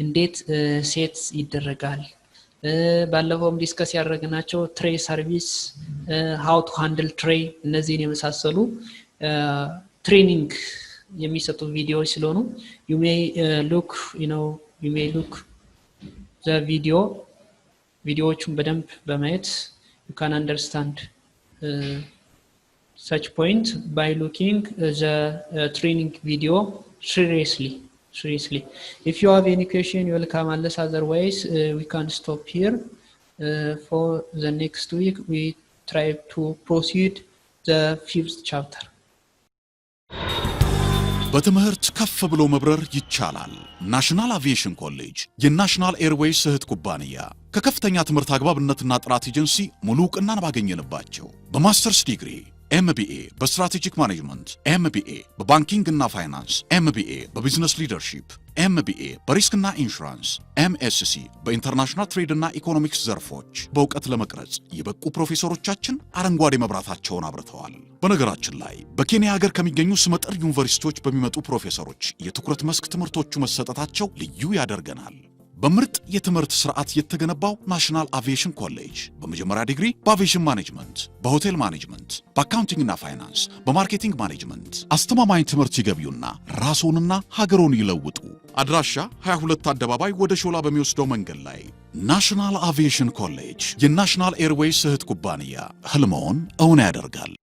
እንዴት ሴት ይደረጋል ባለፈውም ዲስከስ ያደረግናቸው ትሬይ ሰርቪስ how to handle tray እነዚህን የመሳሰሉ ትሬኒንግ የሚሰጡ ቪዲዮዎች ስለሆኑ you may look the ቪዲዮዎቹን በደንብ በማየት you can understand such point by looking the training video seriously. If you have any question, you will come unless otherwise we can stop here. For the next week, we try to proceed the 5th chapter. በትምህርት ከፍ ብሎ መብረር ይቻላል። ናሽናል አቪዬሽን ኮሌጅ የናሽናል ኤርዌይስ እህት ኩባንያ ከከፍተኛ ትምህርት አግባብነትና ጥራት ኤጀንሲ ሙሉ ዕውቅናን ባገኘንባቸው በማስተርስ ዲግሪ ኤምቢኤ በስትራቴጂክ ማኔጅመንት፣ ኤምቢኤ በባንኪንግ እና ፋይናንስ፣ ኤምቢኤ በቢዝነስ ሊደርሺፕ፣ ኤምቢኤ በሪስክና ኢንሹራንስ፣ ኤምኤስሲ በኢንተርናሽናል ትሬድ እና ኢኮኖሚክስ ዘርፎች በእውቀት ለመቅረጽ የበቁ ፕሮፌሰሮቻችን አረንጓዴ መብራታቸውን አብርተዋል። በነገራችን ላይ በኬንያ ሀገር ከሚገኙ ስመጥር ዩኒቨርሲቲዎች በሚመጡ ፕሮፌሰሮች የትኩረት መስክ ትምህርቶቹ መሰጠታቸው ልዩ ያደርገናል። በምርጥ የትምህርት ስርዓት የተገነባው ናሽናል አቪዬሽን ኮሌጅ በመጀመሪያ ዲግሪ በአቪዬሽን ማኔጅመንት፣ በሆቴል ማኔጅመንት፣ በአካውንቲንግ እና ፋይናንስ፣ በማርኬቲንግ ማኔጅመንት አስተማማኝ ትምህርት ይገቢውና ራስዎንና ሀገሮን ይለውጡ። አድራሻ 22 አደባባይ ወደ ሾላ በሚወስደው መንገድ ላይ። ናሽናል አቪዬሽን ኮሌጅ የናሽናል ኤርዌይስ እህት ኩባንያ ህልሞን እውን ያደርጋል።